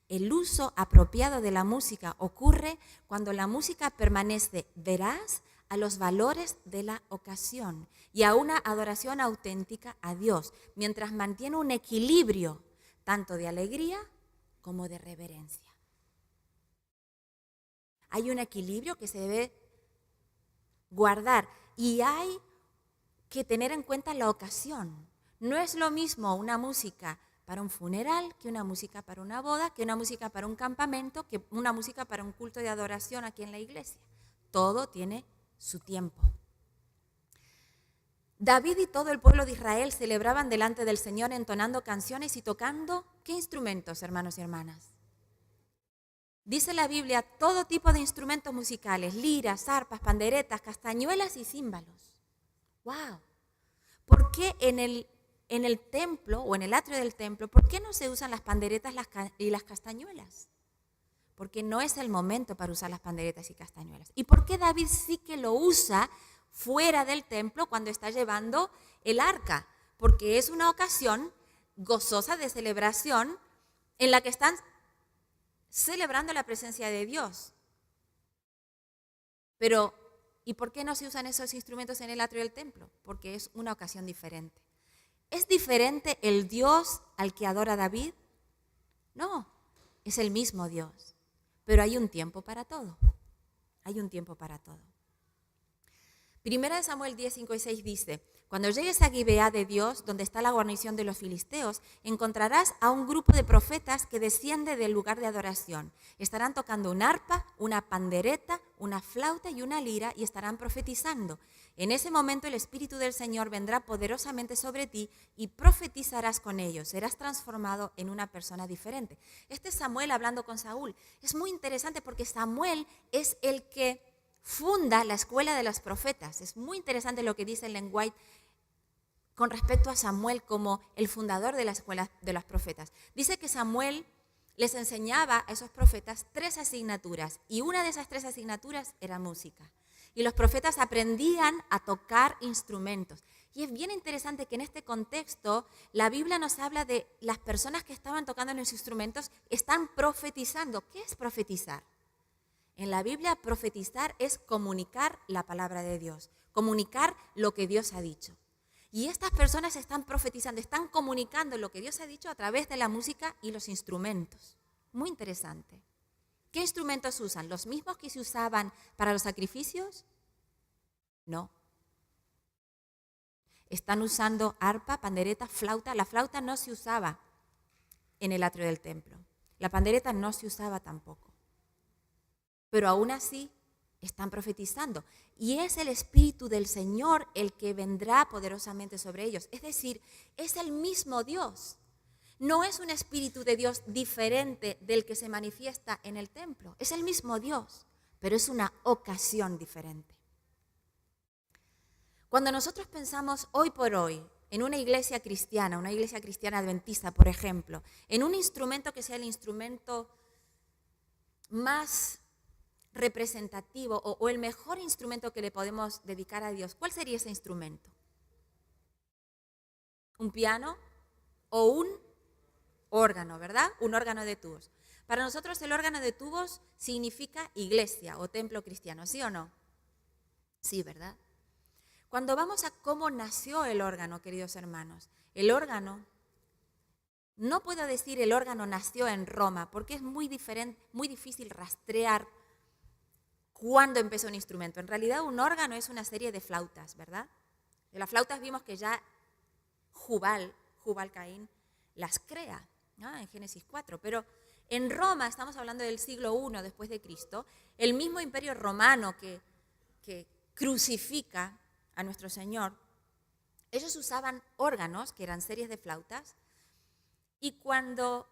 El uso apropiado de la música ocurre cuando la música permanece veraz a los valores de la ocasión y a una adoración auténtica a Dios, mientras mantiene un equilibrio tanto de alegría como de reverencia. Hay un equilibrio que se debe guardar y hay que tener en cuenta la ocasión. No es lo mismo una música para un funeral que una música para una boda, que una música para un campamento, que una música para un culto de adoración aquí en la iglesia. Todo tiene su tiempo. David y todo el pueblo de Israel celebraban delante del Señor entonando canciones y tocando, ¿qué instrumentos, hermanos y hermanas? Dice la Biblia, todo tipo de instrumentos musicales, liras, arpas, panderetas, castañuelas y címbalos. ¡Wow! ¿Por qué en el templo o en el atrio del templo, por qué no se usan las panderetas y las castañuelas? Porque no es el momento para usar las panderetas y castañuelas. ¿Y por qué David sí que lo usa fuera del templo cuando está llevando el arca? Porque es una ocasión gozosa de celebración en la que están celebrando la presencia de Dios. Pero, ¿y por qué no se usan esos instrumentos en el atrio del templo? Porque es una ocasión diferente. ¿Es diferente el Dios al que adora David? No, es el mismo Dios. Pero hay un tiempo para todo. Hay un tiempo para todo. Primera de Samuel 10, 5 y 6 dice: cuando llegues a Gibeá de Dios, donde está la guarnición de los filisteos, encontrarás a un grupo de profetas que desciende del lugar de adoración. Estarán tocando un arpa, una pandereta, una flauta y una lira y estarán profetizando. En ese momento el Espíritu del Señor vendrá poderosamente sobre ti y profetizarás con ellos. Serás transformado en una persona diferente. Este es Samuel hablando con Saúl. Es muy interesante porque Samuel es el que funda la escuela de los profetas. Es muy interesante lo que dice Ellen White con respecto a Samuel como el fundador de la escuela de los profetas. Dice que Samuel les enseñaba a esos profetas 3 asignaturas y una de esas 3 asignaturas era música. Y los profetas aprendían a tocar instrumentos. Y es bien interesante que en este contexto la Biblia nos habla de las personas que estaban tocando los instrumentos, están profetizando. ¿Qué es profetizar? En la Biblia, profetizar es comunicar la palabra de Dios, comunicar lo que Dios ha dicho. Y estas personas están profetizando, están comunicando lo que Dios ha dicho a través de la música y los instrumentos. Muy interesante. ¿Qué instrumentos usan? ¿Los mismos que se usaban para los sacrificios? No. Están usando arpa, pandereta, flauta. La flauta no se usaba en el atrio del templo. La pandereta no se usaba tampoco. pero aún así están profetizando. Y es el Espíritu del Señor el que vendrá poderosamente sobre ellos. Es decir, es el mismo Dios. No es un Espíritu de Dios diferente del que se manifiesta en el templo. Es el mismo Dios, pero es una ocasión diferente. Cuando nosotros pensamos hoy por hoy en una iglesia cristiana adventista, por ejemplo, en un instrumento que sea el instrumento más representativo o el mejor instrumento que le podemos dedicar a Dios, ¿cuál sería ese instrumento? ¿Un piano o un órgano, verdad? Un órgano de tubos. Para nosotros el órgano de tubos significa iglesia o templo cristiano, ¿sí o no? Sí, ¿verdad? Cuando vamos a cómo nació el órgano, queridos hermanos, el órgano, no puedo decir el órgano nació en Roma, porque es muy difícil rastrear cuándo empezó un instrumento. En realidad un órgano es una serie de flautas, ¿verdad? De las flautas vimos que ya Jubal Caín las crea, ¿no? En Génesis 4, pero en Roma, estamos hablando del siglo I después de Cristo, el mismo imperio romano que crucifica a nuestro Señor, ellos usaban órganos, que eran series de flautas, y cuando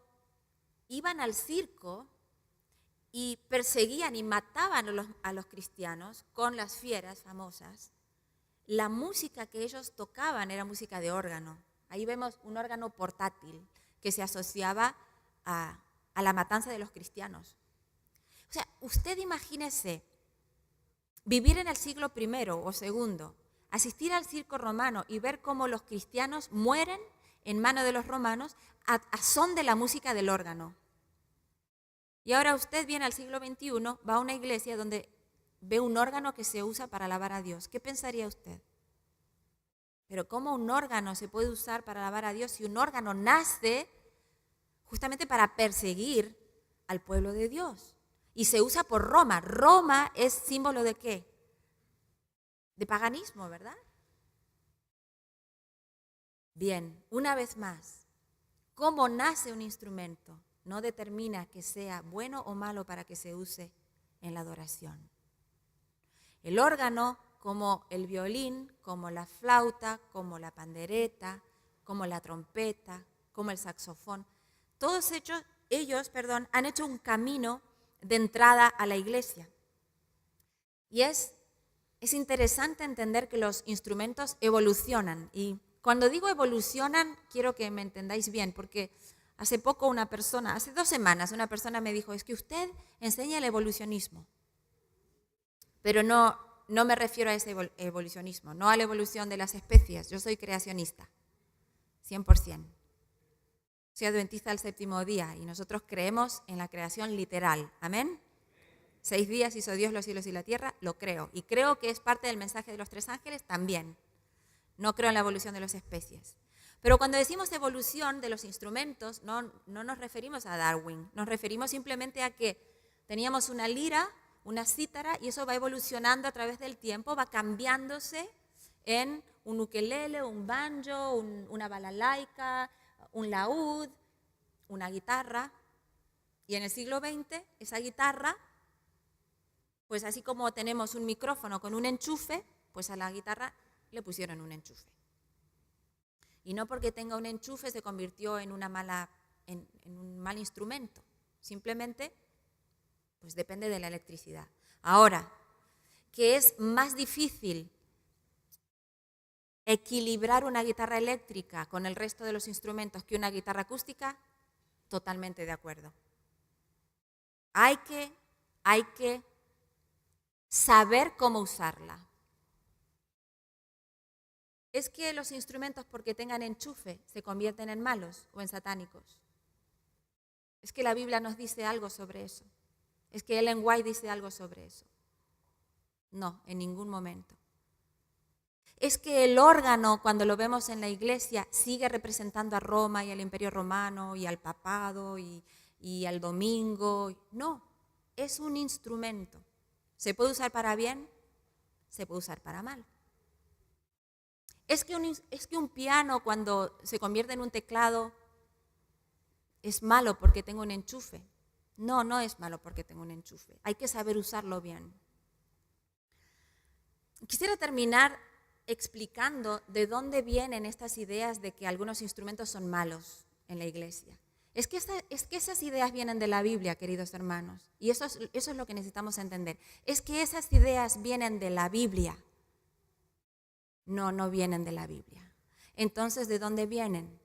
iban al circo y perseguían y mataban a los cristianos con las fieras famosas, la música que ellos tocaban era música de órgano. Ahí vemos un órgano portátil que se asociaba a la matanza de los cristianos. O sea, usted imagínese vivir en el siglo I o II, asistir al circo romano y ver cómo los cristianos mueren en manos de los romanos a son de la música del órgano. Y ahora usted viene al siglo XXI, va a una iglesia donde ve un órgano que se usa para alabar a Dios. ¿Qué pensaría usted? Pero ¿cómo un órgano se puede usar para alabar a Dios si un órgano nace justamente para perseguir al pueblo de Dios? Y se usa por Roma. Roma es símbolo ¿de qué? De paganismo, ¿verdad? Bien, una vez más, cómo nace un instrumento no determina que sea bueno o malo para que se use en la adoración. El órgano, como el violín, como la flauta, como la pandereta, como la trompeta, como el saxofón, todos ellos han hecho un camino de entrada a la iglesia. Y es interesante entender que los instrumentos evolucionan. Y cuando digo evolucionan, quiero que me entendáis bien, porque hace 2 semanas, una persona me dijo, es que usted enseña el evolucionismo. Pero no me refiero a ese evolucionismo, no a la evolución de las especies. Yo soy creacionista, 100%. Soy adventista del séptimo día y nosotros creemos en la creación literal. ¿Amén? 6 días hizo Dios los cielos y la tierra, lo creo. Y creo que es parte del mensaje de los 3 ángeles también. No creo en la evolución de las especies. Pero cuando decimos evolución de los instrumentos, no nos referimos a Darwin. Nos referimos simplemente a que teníamos una lira, una cítara, y eso va evolucionando a través del tiempo, va cambiándose en un ukelele, un banjo, una balalaika, un laúd, una guitarra. Y en el siglo XX, esa guitarra, pues así como tenemos un micrófono con un enchufe, pues a la guitarra le pusieron un enchufe. Y no porque tenga un enchufe se convirtió en un mal instrumento. Simplemente, pues depende de la electricidad. Ahora, que es más difícil equilibrar una guitarra eléctrica con el resto de los instrumentos que una guitarra acústica, totalmente de acuerdo. Hay que saber cómo usarla. ¿Es que los instrumentos porque tengan enchufe se convierten en malos o en satánicos? ¿Es que la Biblia nos dice algo sobre eso? ¿Es que Ellen White dice algo sobre eso? No, en ningún momento. ¿Es que el órgano, cuando lo vemos en la iglesia, sigue representando a Roma y al Imperio Romano y al papado y al domingo? No, es un instrumento. ¿Se puede usar para bien? Se puede usar para mal. ¿Es que un piano cuando se convierte en un teclado es malo porque tengo un enchufe? No, no es malo porque tengo un enchufe. Hay que saber usarlo bien. Quisiera terminar explicando de dónde vienen estas ideas de que algunos instrumentos son malos en la iglesia. Es que esas ideas vienen de la Biblia, queridos hermanos, y eso es lo que necesitamos entender. Es que esas ideas vienen de la Biblia. No vienen de la Biblia. Entonces, ¿de dónde vienen?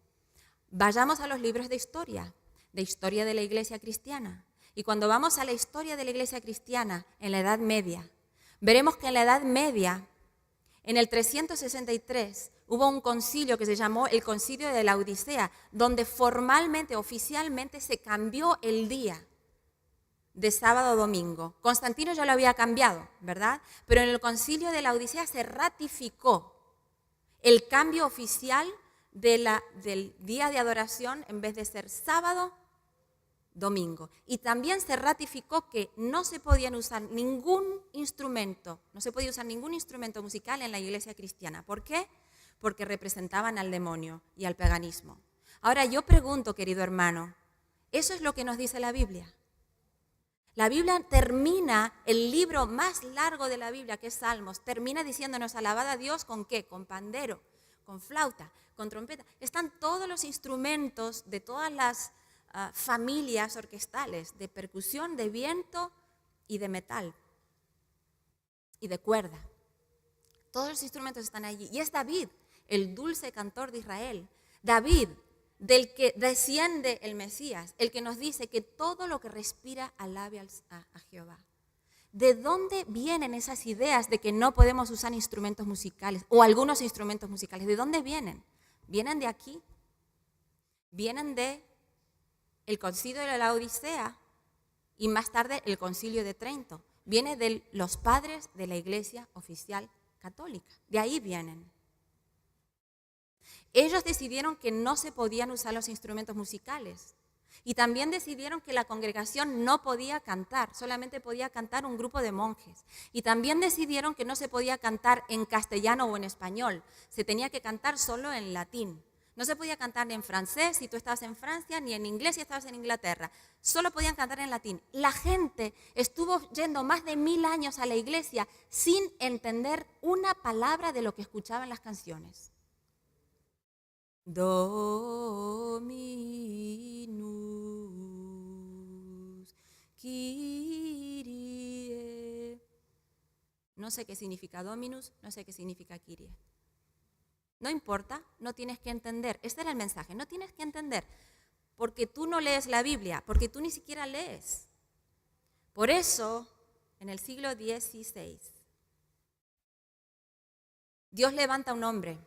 Vayamos a los libros de historia de la iglesia cristiana. Y cuando vamos a la historia de la iglesia cristiana en la Edad Media, veremos que en la Edad Media, en el 363, hubo un concilio que se llamó el Concilio de la Odisea, donde formalmente, oficialmente, se cambió el día de sábado a domingo. Constantino ya lo había cambiado, ¿verdad? Pero en el Concilio de la Odisea se ratificó el cambio oficial del día de adoración, en vez de ser sábado, domingo. Y también se ratificó que no se podía usar ningún instrumento musical en la iglesia cristiana. ¿Por qué? Porque representaban al demonio y al paganismo. Ahora yo pregunto, querido hermano, ¿eso es lo que nos dice la Biblia? La Biblia termina, el libro más largo de la Biblia, que es Salmos, termina diciéndonos alabad a Dios ¿con qué? Con pandero, con flauta, con trompeta. Están todos los instrumentos de todas las familias orquestales, de percusión, de viento y de metal y de cuerda. Todos los instrumentos están allí. Y es David, el dulce cantor de Israel. David, del que desciende el Mesías, el que nos dice que todo lo que respira alabe a Jehová. ¿De dónde vienen esas ideas de que no podemos usar instrumentos musicales o algunos instrumentos musicales? ¿De dónde vienen? Vienen de aquí. Vienen de el Concilio de la Odisea y más tarde el Concilio de Trento. Viene de los padres de la Iglesia oficial católica. De ahí vienen. Ellos decidieron que no se podían usar los instrumentos musicales y también decidieron que la congregación no podía cantar, solamente podía cantar un grupo de monjes. Y también decidieron que no se podía cantar en castellano o en español, se tenía que cantar solo en latín. No se podía cantar ni en francés si tú estabas en Francia, ni en inglés si estabas en Inglaterra. Solo podían cantar en latín. La gente estuvo yendo más de 1000 años a la iglesia sin entender una palabra de lo que escuchaban las canciones. Dominus Kyrie. No sé qué significa Dominus, no sé qué significa Kyrie. No importa, no tienes que entender. Este era el mensaje, no tienes que entender. Porque tú no lees la Biblia, porque tú ni siquiera lees. Por eso, en el siglo XVI, Dios levanta un hombre.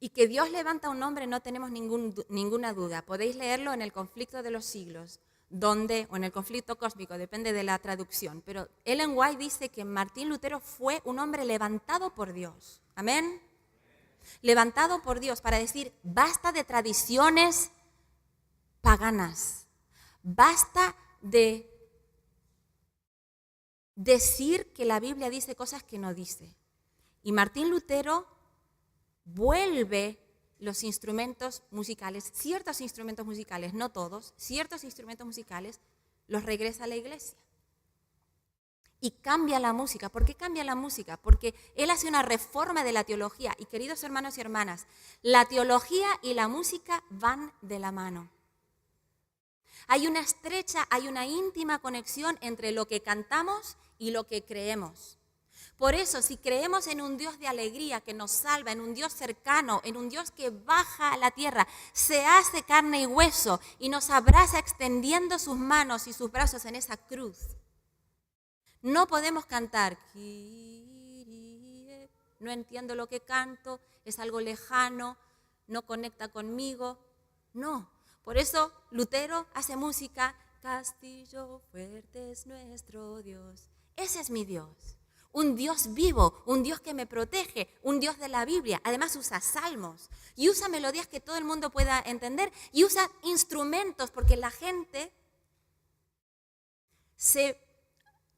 Y que Dios levanta un hombre no tenemos ninguna duda. Podéis leerlo en el Conflicto de los Siglos, o en el Conflicto Cósmico, depende de la traducción. Pero Ellen White dice que Martín Lutero fue un hombre levantado por Dios. Amén. Levantado por Dios para decir, basta de tradiciones paganas. Basta de decir que la Biblia dice cosas que no dice. Y Martín Lutero vuelve los instrumentos musicales, ciertos instrumentos musicales, no todos, ciertos instrumentos musicales, los regresa a la iglesia. Y cambia la música. ¿Por qué cambia la música? Porque él hace una reforma de la teología. Y queridos hermanos y hermanas, la teología y la música van de la mano. Hay una estrecha, hay una íntima conexión entre lo que cantamos y lo que creemos. Por eso, si creemos en un Dios de alegría que nos salva, en un Dios cercano, en un Dios que baja a la tierra, se hace carne y hueso y nos abraza extendiendo sus manos y sus brazos en esa cruz, no podemos cantar, no entiendo lo que canto, es algo lejano, no conecta conmigo. No, por eso Lutero hace música, castillo fuerte es nuestro Dios. Ese es mi Dios. Un Dios vivo, un Dios que me protege, un Dios de la Biblia. Además usa salmos y usa melodías que todo el mundo pueda entender y usa instrumentos porque la gente se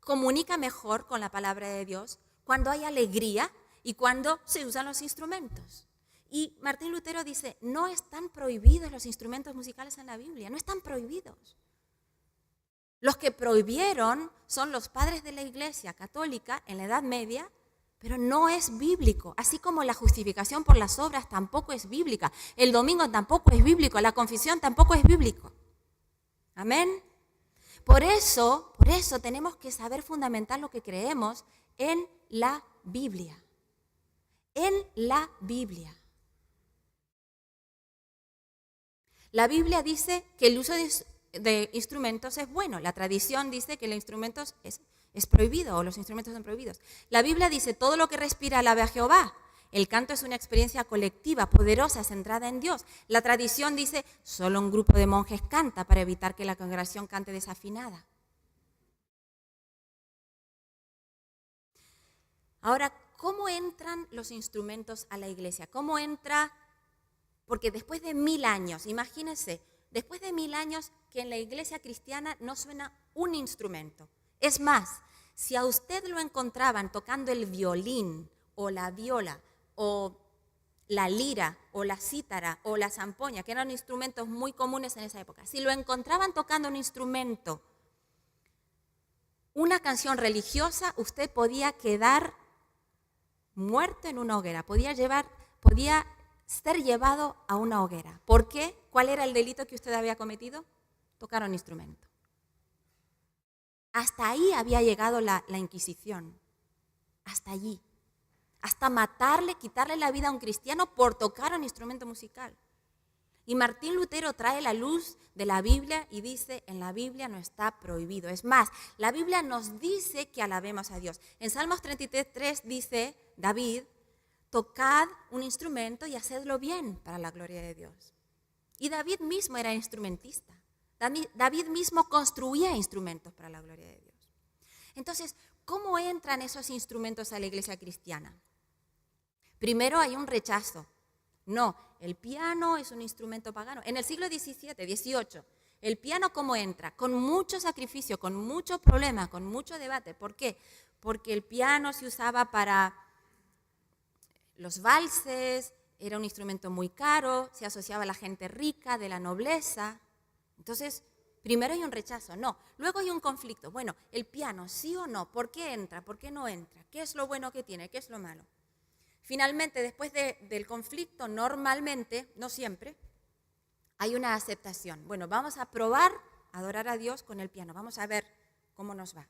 comunica mejor con la palabra de Dios cuando hay alegría y cuando se usan los instrumentos. Y Martín Lutero dice, no están prohibidos los instrumentos musicales en la Biblia, no están prohibidos. Los que prohibieron son los padres de la Iglesia católica en la Edad Media, pero no es bíblico. Así como la justificación por las obras tampoco es bíblica. El domingo tampoco es bíblico. La confesión tampoco es bíblico. Amén. Por eso tenemos que saber fundamentar lo que creemos en la Biblia. En la Biblia. La Biblia dice que el uso de instrumentos es bueno. La tradición dice que los instrumentos es prohibido o los instrumentos son prohibidos. La Biblia dice todo lo que respira alabe a Jehová. El canto es una experiencia colectiva, poderosa, centrada en Dios. La tradición dice solo un grupo de monjes canta para evitar que la congregación cante desafinada. Ahora, ¿cómo entran los instrumentos a la iglesia? ¿Cómo entra? Porque después de 1000 años, imagínense, después de 1000 años que en la iglesia cristiana no suena un instrumento. Es más, si a usted lo encontraban tocando el violín o la viola o la lira o la cítara o la zampoña, que eran instrumentos muy comunes en esa época, si lo encontraban tocando un instrumento, una canción religiosa, usted podía quedar muerto en una hoguera, podía ser llevado a una hoguera. ¿Por qué? ¿Cuál era el delito que usted había cometido? Tocar un instrumento. Hasta ahí había llegado la Inquisición. Hasta allí. Hasta matarle, quitarle la vida a un cristiano por tocar un instrumento musical. Y Martín Lutero trae la luz de la Biblia y dice, en la Biblia no está prohibido. Es más, la Biblia nos dice que alabemos a Dios. En Salmos 33:3 dice David, tocad un instrumento y hacedlo bien para la gloria de Dios. Y David mismo era instrumentista. David mismo construía instrumentos para la gloria de Dios. Entonces, ¿cómo entran esos instrumentos a la iglesia cristiana? Primero hay un rechazo. No, el piano es un instrumento pagano. En el siglo XVII, XVIII, ¿el piano cómo entra? Con mucho sacrificio, con muchos problemas, con mucho debate. ¿Por qué? Porque el piano se usaba para los valses, era un instrumento muy caro, se asociaba a la gente rica, de la nobleza. Entonces, primero hay un rechazo, no. Luego hay un conflicto. Bueno, el piano, ¿sí o no? ¿Por qué entra? ¿Por qué no entra? ¿Qué es lo bueno que tiene? ¿Qué es lo malo? Finalmente, después del conflicto, normalmente, no siempre, hay una aceptación. Bueno, vamos a probar a adorar a Dios con el piano. Vamos a ver cómo nos va.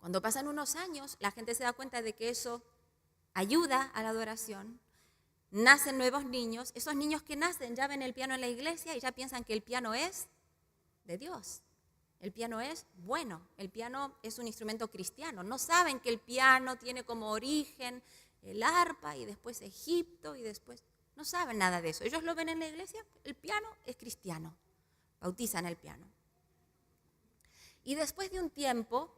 Cuando pasan unos años, la gente se da cuenta de que eso ayuda a la adoración. Nacen nuevos niños. Esos niños que nacen ya ven el piano en la iglesia y ya piensan que el piano es de Dios. El piano es bueno, el piano es un instrumento cristiano. No saben que el piano tiene como origen el arpa y después Egipto y después... No saben nada de eso. Ellos lo ven en la iglesia, el piano es cristiano. Bautizan el piano. Y después de un tiempo,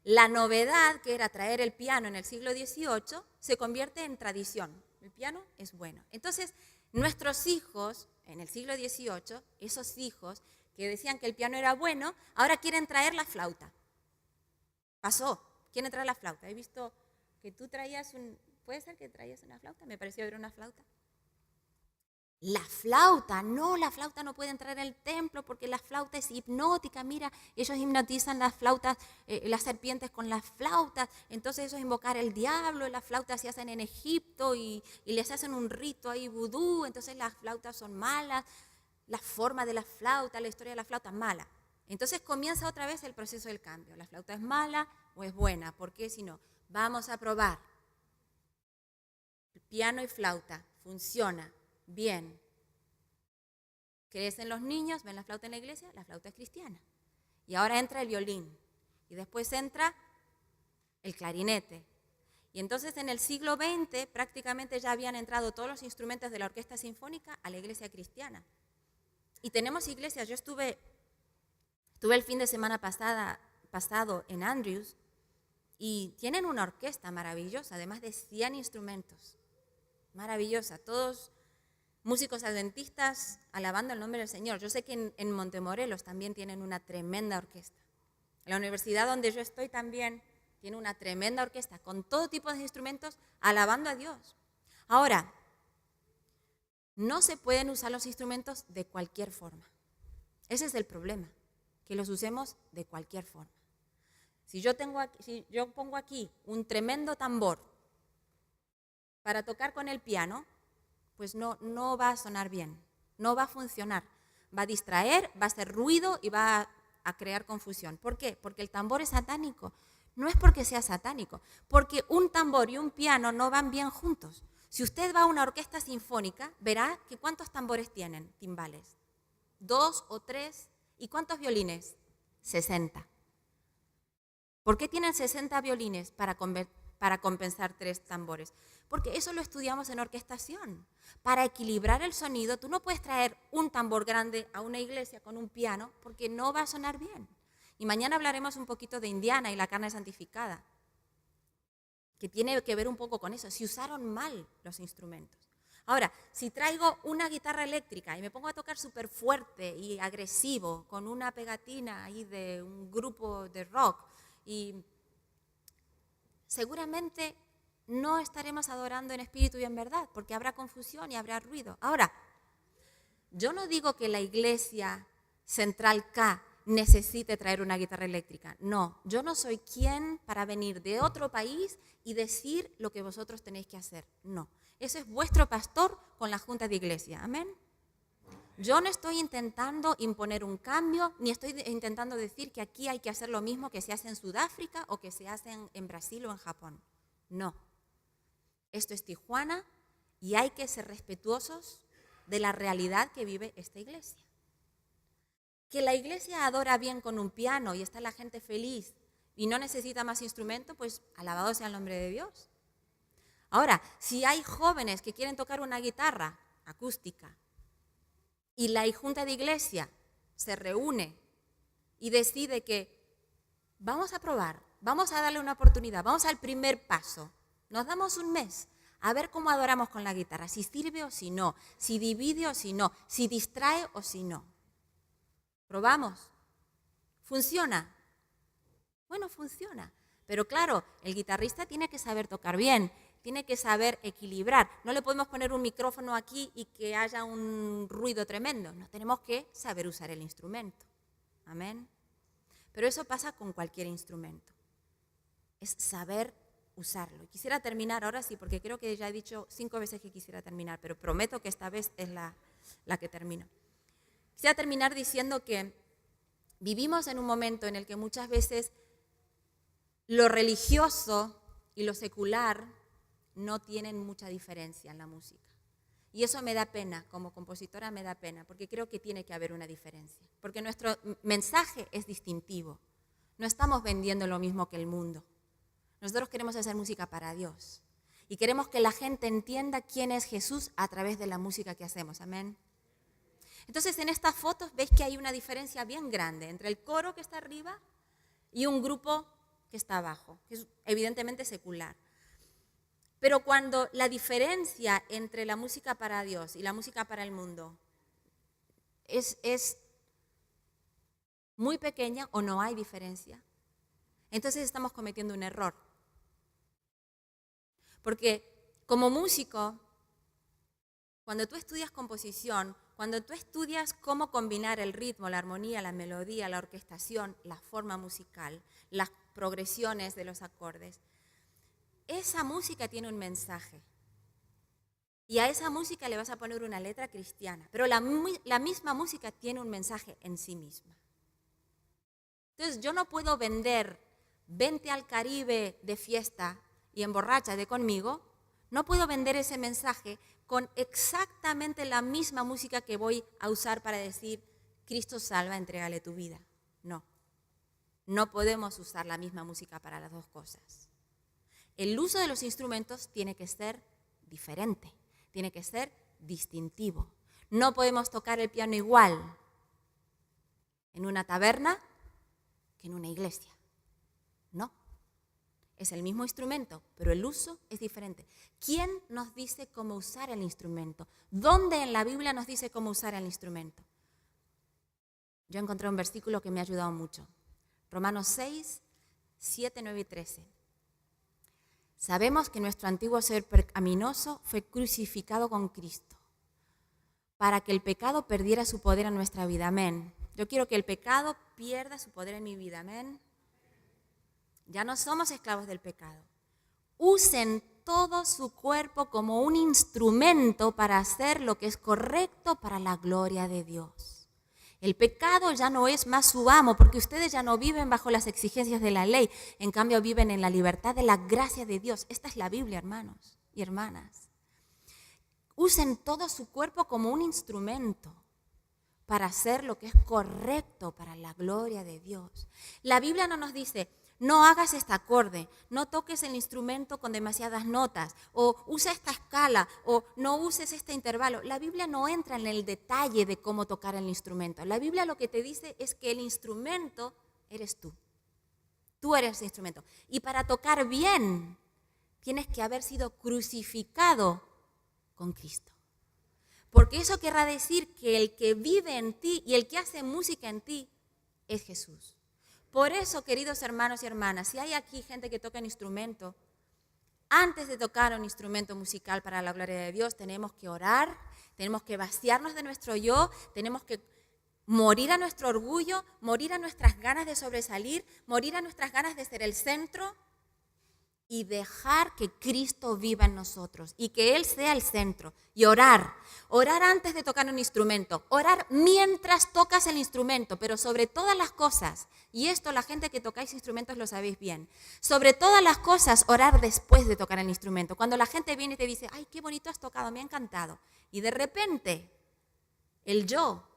la novedad que era traer el piano en el siglo XVIII se convierte en tradición. El piano es bueno. Entonces, nuestros hijos, en el siglo XVIII, esos hijos que decían que el piano era bueno, ahora quieren traer la flauta. Pasó, quieren traer la flauta. He visto que tú traías ¿puede ser que traías una flauta? Me pareció ver una flauta. La flauta no puede entrar al templo porque la flauta es hipnótica. Mira, ellos hipnotizan las flautas, las serpientes con las flautas. Entonces eso es invocar al diablo. Las flautas se hacen en Egipto y les hacen un rito ahí vudú. Entonces las flautas son malas. La forma de la flauta, la historia de la flauta es mala. Entonces comienza otra vez el proceso del cambio. ¿La flauta es mala o es buena? ¿Por qué si no? Vamos a probar. El piano y flauta funciona bien. Crecen los niños, ven la flauta en la iglesia, la flauta es cristiana. Y ahora entra el violín. Y después entra el clarinete. Y entonces en el siglo XX prácticamente ya habían entrado todos los instrumentos de la orquesta sinfónica a la iglesia cristiana. Y tenemos iglesias, yo estuve el fin de semana pasado en Andrews y tienen una orquesta maravillosa de más de 100 instrumentos. Maravillosa, todos músicos adventistas alabando el nombre del Señor. Yo sé que en Montemorelos también tienen una tremenda orquesta. La universidad donde yo estoy también tiene una tremenda orquesta con todo tipo de instrumentos alabando a Dios. Ahora, no se pueden usar los instrumentos de cualquier forma. Ese es el problema. que los usemos de cualquier forma. Si yo pongo aquí un tremendo tambor para tocar con el piano, pues no va a sonar bien, no va a funcionar. Va a distraer, va a hacer ruido y va a crear confusión. ¿Por qué? Porque el tambor es satánico. No es porque sea satánico, porque un tambor y un piano no van bien juntos. Si usted va a una orquesta sinfónica, verá que ¿cuántos tambores tienen? Timbales. 2 o 3. ¿Y cuántos violines? 60. ¿Por qué tienen 60 violines para compensar 3 tambores? Porque eso lo estudiamos en orquestación. Para equilibrar el sonido, tú no puedes traer un tambor grande a una iglesia con un piano porque no va a sonar bien. Y mañana hablaremos un poquito de Indiana y la carne santificada, que tiene que ver un poco con eso. Si usaron mal los instrumentos. Ahora, si traigo una guitarra eléctrica y me pongo a tocar súper fuerte y agresivo con una pegatina ahí de un grupo de rock, y seguramente no estaremos adorando en espíritu y en verdad, porque habrá confusión y habrá ruido. Ahora, yo no digo que la iglesia Central K necesite traer una guitarra eléctrica. No, yo no soy quien para venir de otro país y decir lo que vosotros tenéis que hacer. No, eso es vuestro pastor con la junta de iglesia. Amén. Yo no estoy intentando imponer un cambio, ni estoy intentando decir que aquí hay que hacer lo mismo que se hace en Sudáfrica o que se hace en Brasil o en Japón. No. Esto es Tijuana y hay que ser respetuosos de la realidad que vive esta iglesia. Que la iglesia adora bien con un piano y está la gente feliz y no necesita más instrumento, pues alabado sea el nombre de Dios. Ahora, si hay jóvenes que quieren tocar una guitarra acústica y la junta de iglesia se reúne y decide que vamos a probar, vamos a darle una oportunidad, vamos al primer paso, nos damos un mes a ver cómo adoramos con la guitarra, si sirve o si no, si divide o si no, si distrae o si no. Probamos. ¿Funciona? Bueno, funciona. Pero claro, el guitarrista tiene que saber tocar bien, tiene que saber equilibrar. No le podemos poner un micrófono aquí y que haya un ruido tremendo. No, tenemos que saber usar el instrumento. Amén. Pero eso pasa con cualquier instrumento. Es saber usarlo. Y quisiera terminar ahora sí, porque creo que ya he dicho 5 veces que quisiera terminar, pero prometo que esta vez es la que termino. Quisiera terminar diciendo que vivimos en un momento en el que muchas veces lo religioso y lo secular no tienen mucha diferencia en la música. Y eso me da pena, como compositora me da pena, porque creo que tiene que haber una diferencia. Porque nuestro mensaje es distintivo. No estamos vendiendo lo mismo que el mundo. Nosotros queremos hacer música para Dios. Y queremos que la gente entienda quién es Jesús a través de la música que hacemos. Amén. Entonces, en estas fotos veis que hay una diferencia bien grande entre el coro que está arriba y un grupo que está abajo, que es evidentemente secular. Pero cuando la diferencia entre la música para Dios y la música para el mundo es muy pequeña o no hay diferencia, entonces estamos cometiendo un error. Porque como músico, cuando tú estudias composición, cuando tú estudias cómo combinar el ritmo, la armonía, la melodía, la orquestación, la forma musical, las progresiones de los acordes, esa música tiene un mensaje. Y a esa música le vas a poner una letra cristiana, pero la misma música tiene un mensaje en sí misma. Entonces yo no puedo vender, vente al Caribe de fiesta y emborráchate conmigo, no puedo vender ese mensaje con exactamente la misma música que voy a usar para decir, Cristo salva, entrégale tu vida. No, no podemos usar la misma música para las dos cosas. El uso de los instrumentos tiene que ser diferente, tiene que ser distintivo. No podemos tocar el piano igual en una taberna que en una iglesia. No. Es el mismo instrumento, pero el uso es diferente. ¿Quién nos dice cómo usar el instrumento? ¿Dónde en la Biblia nos dice cómo usar el instrumento? Yo encontré un versículo que me ha ayudado mucho. Romanos 6, 7, 9 y 13. Sabemos que nuestro antiguo ser pecaminoso fue crucificado con Cristo para que el pecado perdiera su poder en nuestra vida. Amén. Yo quiero que el pecado pierda su poder en mi vida, amén. Ya no somos esclavos del pecado. Usen todo su cuerpo como un instrumento para hacer lo que es correcto para la gloria de Dios. El pecado ya no es más su amo, porque ustedes ya no viven bajo las exigencias de la ley, en cambio viven en la libertad de la gracia de Dios. Esta es la Biblia, hermanos y hermanas. Usen todo su cuerpo como un instrumento para hacer lo que es correcto para la gloria de Dios. La Biblia no nos dice, no hagas este acorde, no toques el instrumento con demasiadas notas, o usa esta escala, o no uses este intervalo. La Biblia no entra en el detalle de cómo tocar el instrumento. La Biblia lo que te dice es que el instrumento eres tú. Tú eres el instrumento. Y para tocar bien, tienes que haber sido crucificado con Cristo. Porque eso querrá decir que el que vive en ti y el que hace música en ti es Jesús. Por eso, queridos hermanos y hermanas, si hay aquí gente que toca un instrumento, antes de tocar un instrumento musical para la gloria de Dios, tenemos que orar, tenemos que vaciarnos de nuestro yo, tenemos que morir a nuestro orgullo, morir a nuestras ganas de sobresalir, morir a nuestras ganas de ser el centro y dejar que Cristo viva en nosotros y que Él sea el centro. Y orar antes de tocar un instrumento, orar mientras tocas el instrumento, pero sobre todas las cosas, y esto la gente que tocáis instrumentos lo sabéis bien, sobre todas las cosas orar después de tocar el instrumento. Cuando la gente viene y te dice, ay, qué bonito has tocado, me ha encantado, y de repente el yo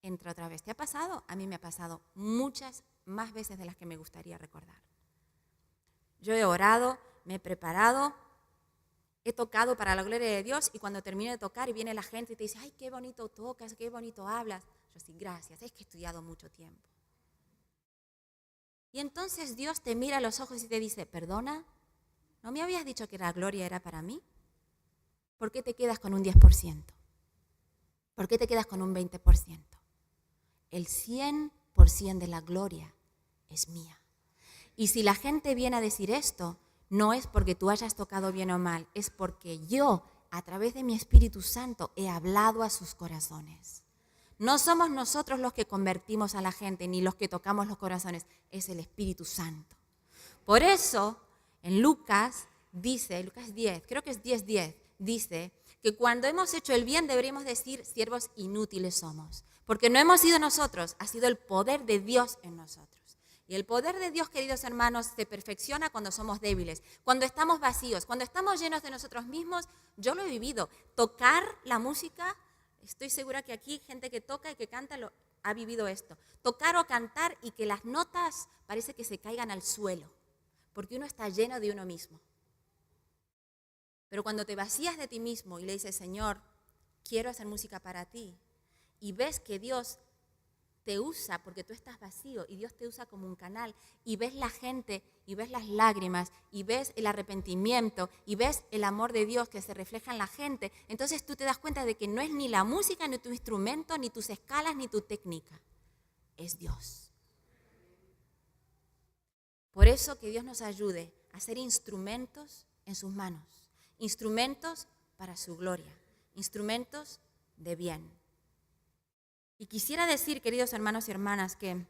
entra otra vez. ¿Te ha pasado? A mí me ha pasado muchas más veces de las que me gustaría recordar. Yo he orado, me he preparado, he tocado para la gloria de Dios y cuando termino de tocar y viene la gente y te dice, ay, qué bonito tocas, qué bonito hablas. Yo sí, gracias, es que he estudiado mucho tiempo. Y entonces Dios te mira a los ojos y te dice, perdona, ¿no me habías dicho que la gloria era para mí? ¿Por qué te quedas con un 10%? ¿Por qué te quedas con un 20%? El 100% de la gloria es mía. Y si la gente viene a decir esto, no es porque tú hayas tocado bien o mal, es porque yo, a través de mi Espíritu Santo, he hablado a sus corazones. No somos nosotros los que convertimos a la gente, ni los que tocamos los corazones, es el Espíritu Santo. Por eso, en Lucas 10, creo que es 10:10, dice que cuando hemos hecho el bien deberíamos decir, siervos inútiles somos. Porque no hemos sido nosotros, ha sido el poder de Dios en nosotros. Y el poder de Dios, queridos hermanos, se perfecciona cuando somos débiles, cuando estamos vacíos, cuando estamos llenos de nosotros mismos. Yo lo he vivido. Tocar la música, estoy segura que aquí gente que toca y que canta ha vivido esto. Tocar o cantar y que las notas parece que se caigan al suelo, porque uno está lleno de uno mismo. Pero cuando te vacías de ti mismo y le dices, Señor, quiero hacer música para ti, y ves que Dios te usa porque tú estás vacío y Dios te usa como un canal y ves la gente y ves las lágrimas y ves el arrepentimiento y ves el amor de Dios que se refleja en la gente, entonces tú te das cuenta de que no es ni la música, ni tu instrumento, ni tus escalas, ni tu técnica, es Dios. Por eso que Dios nos ayude a ser instrumentos en sus manos, instrumentos para su gloria, instrumentos de bien. Y quisiera decir, queridos hermanos y hermanas, que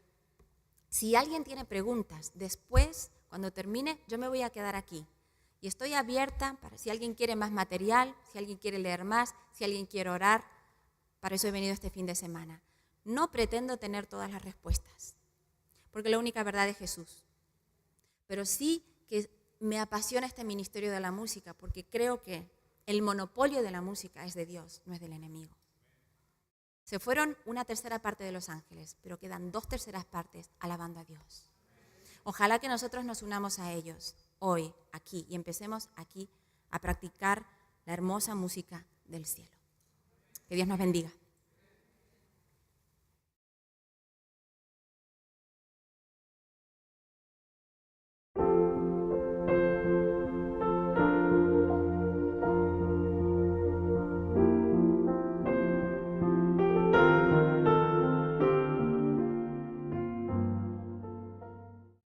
si alguien tiene preguntas, después, cuando termine, yo me voy a quedar aquí. Y estoy abierta para si alguien quiere más material, si alguien quiere leer más, si alguien quiere orar. Para eso he venido este fin de semana. No pretendo tener todas las respuestas, porque la única verdad es Jesús. Pero sí que me apasiona este ministerio de la música, porque creo que el monopolio de la música es de Dios, no es del enemigo. Se fueron 1/3 parte de los ángeles, pero quedan 2/3 partes alabando a Dios. Ojalá que nosotros nos unamos a ellos hoy, aquí, y empecemos aquí a practicar la hermosa música del cielo. Que Dios nos bendiga.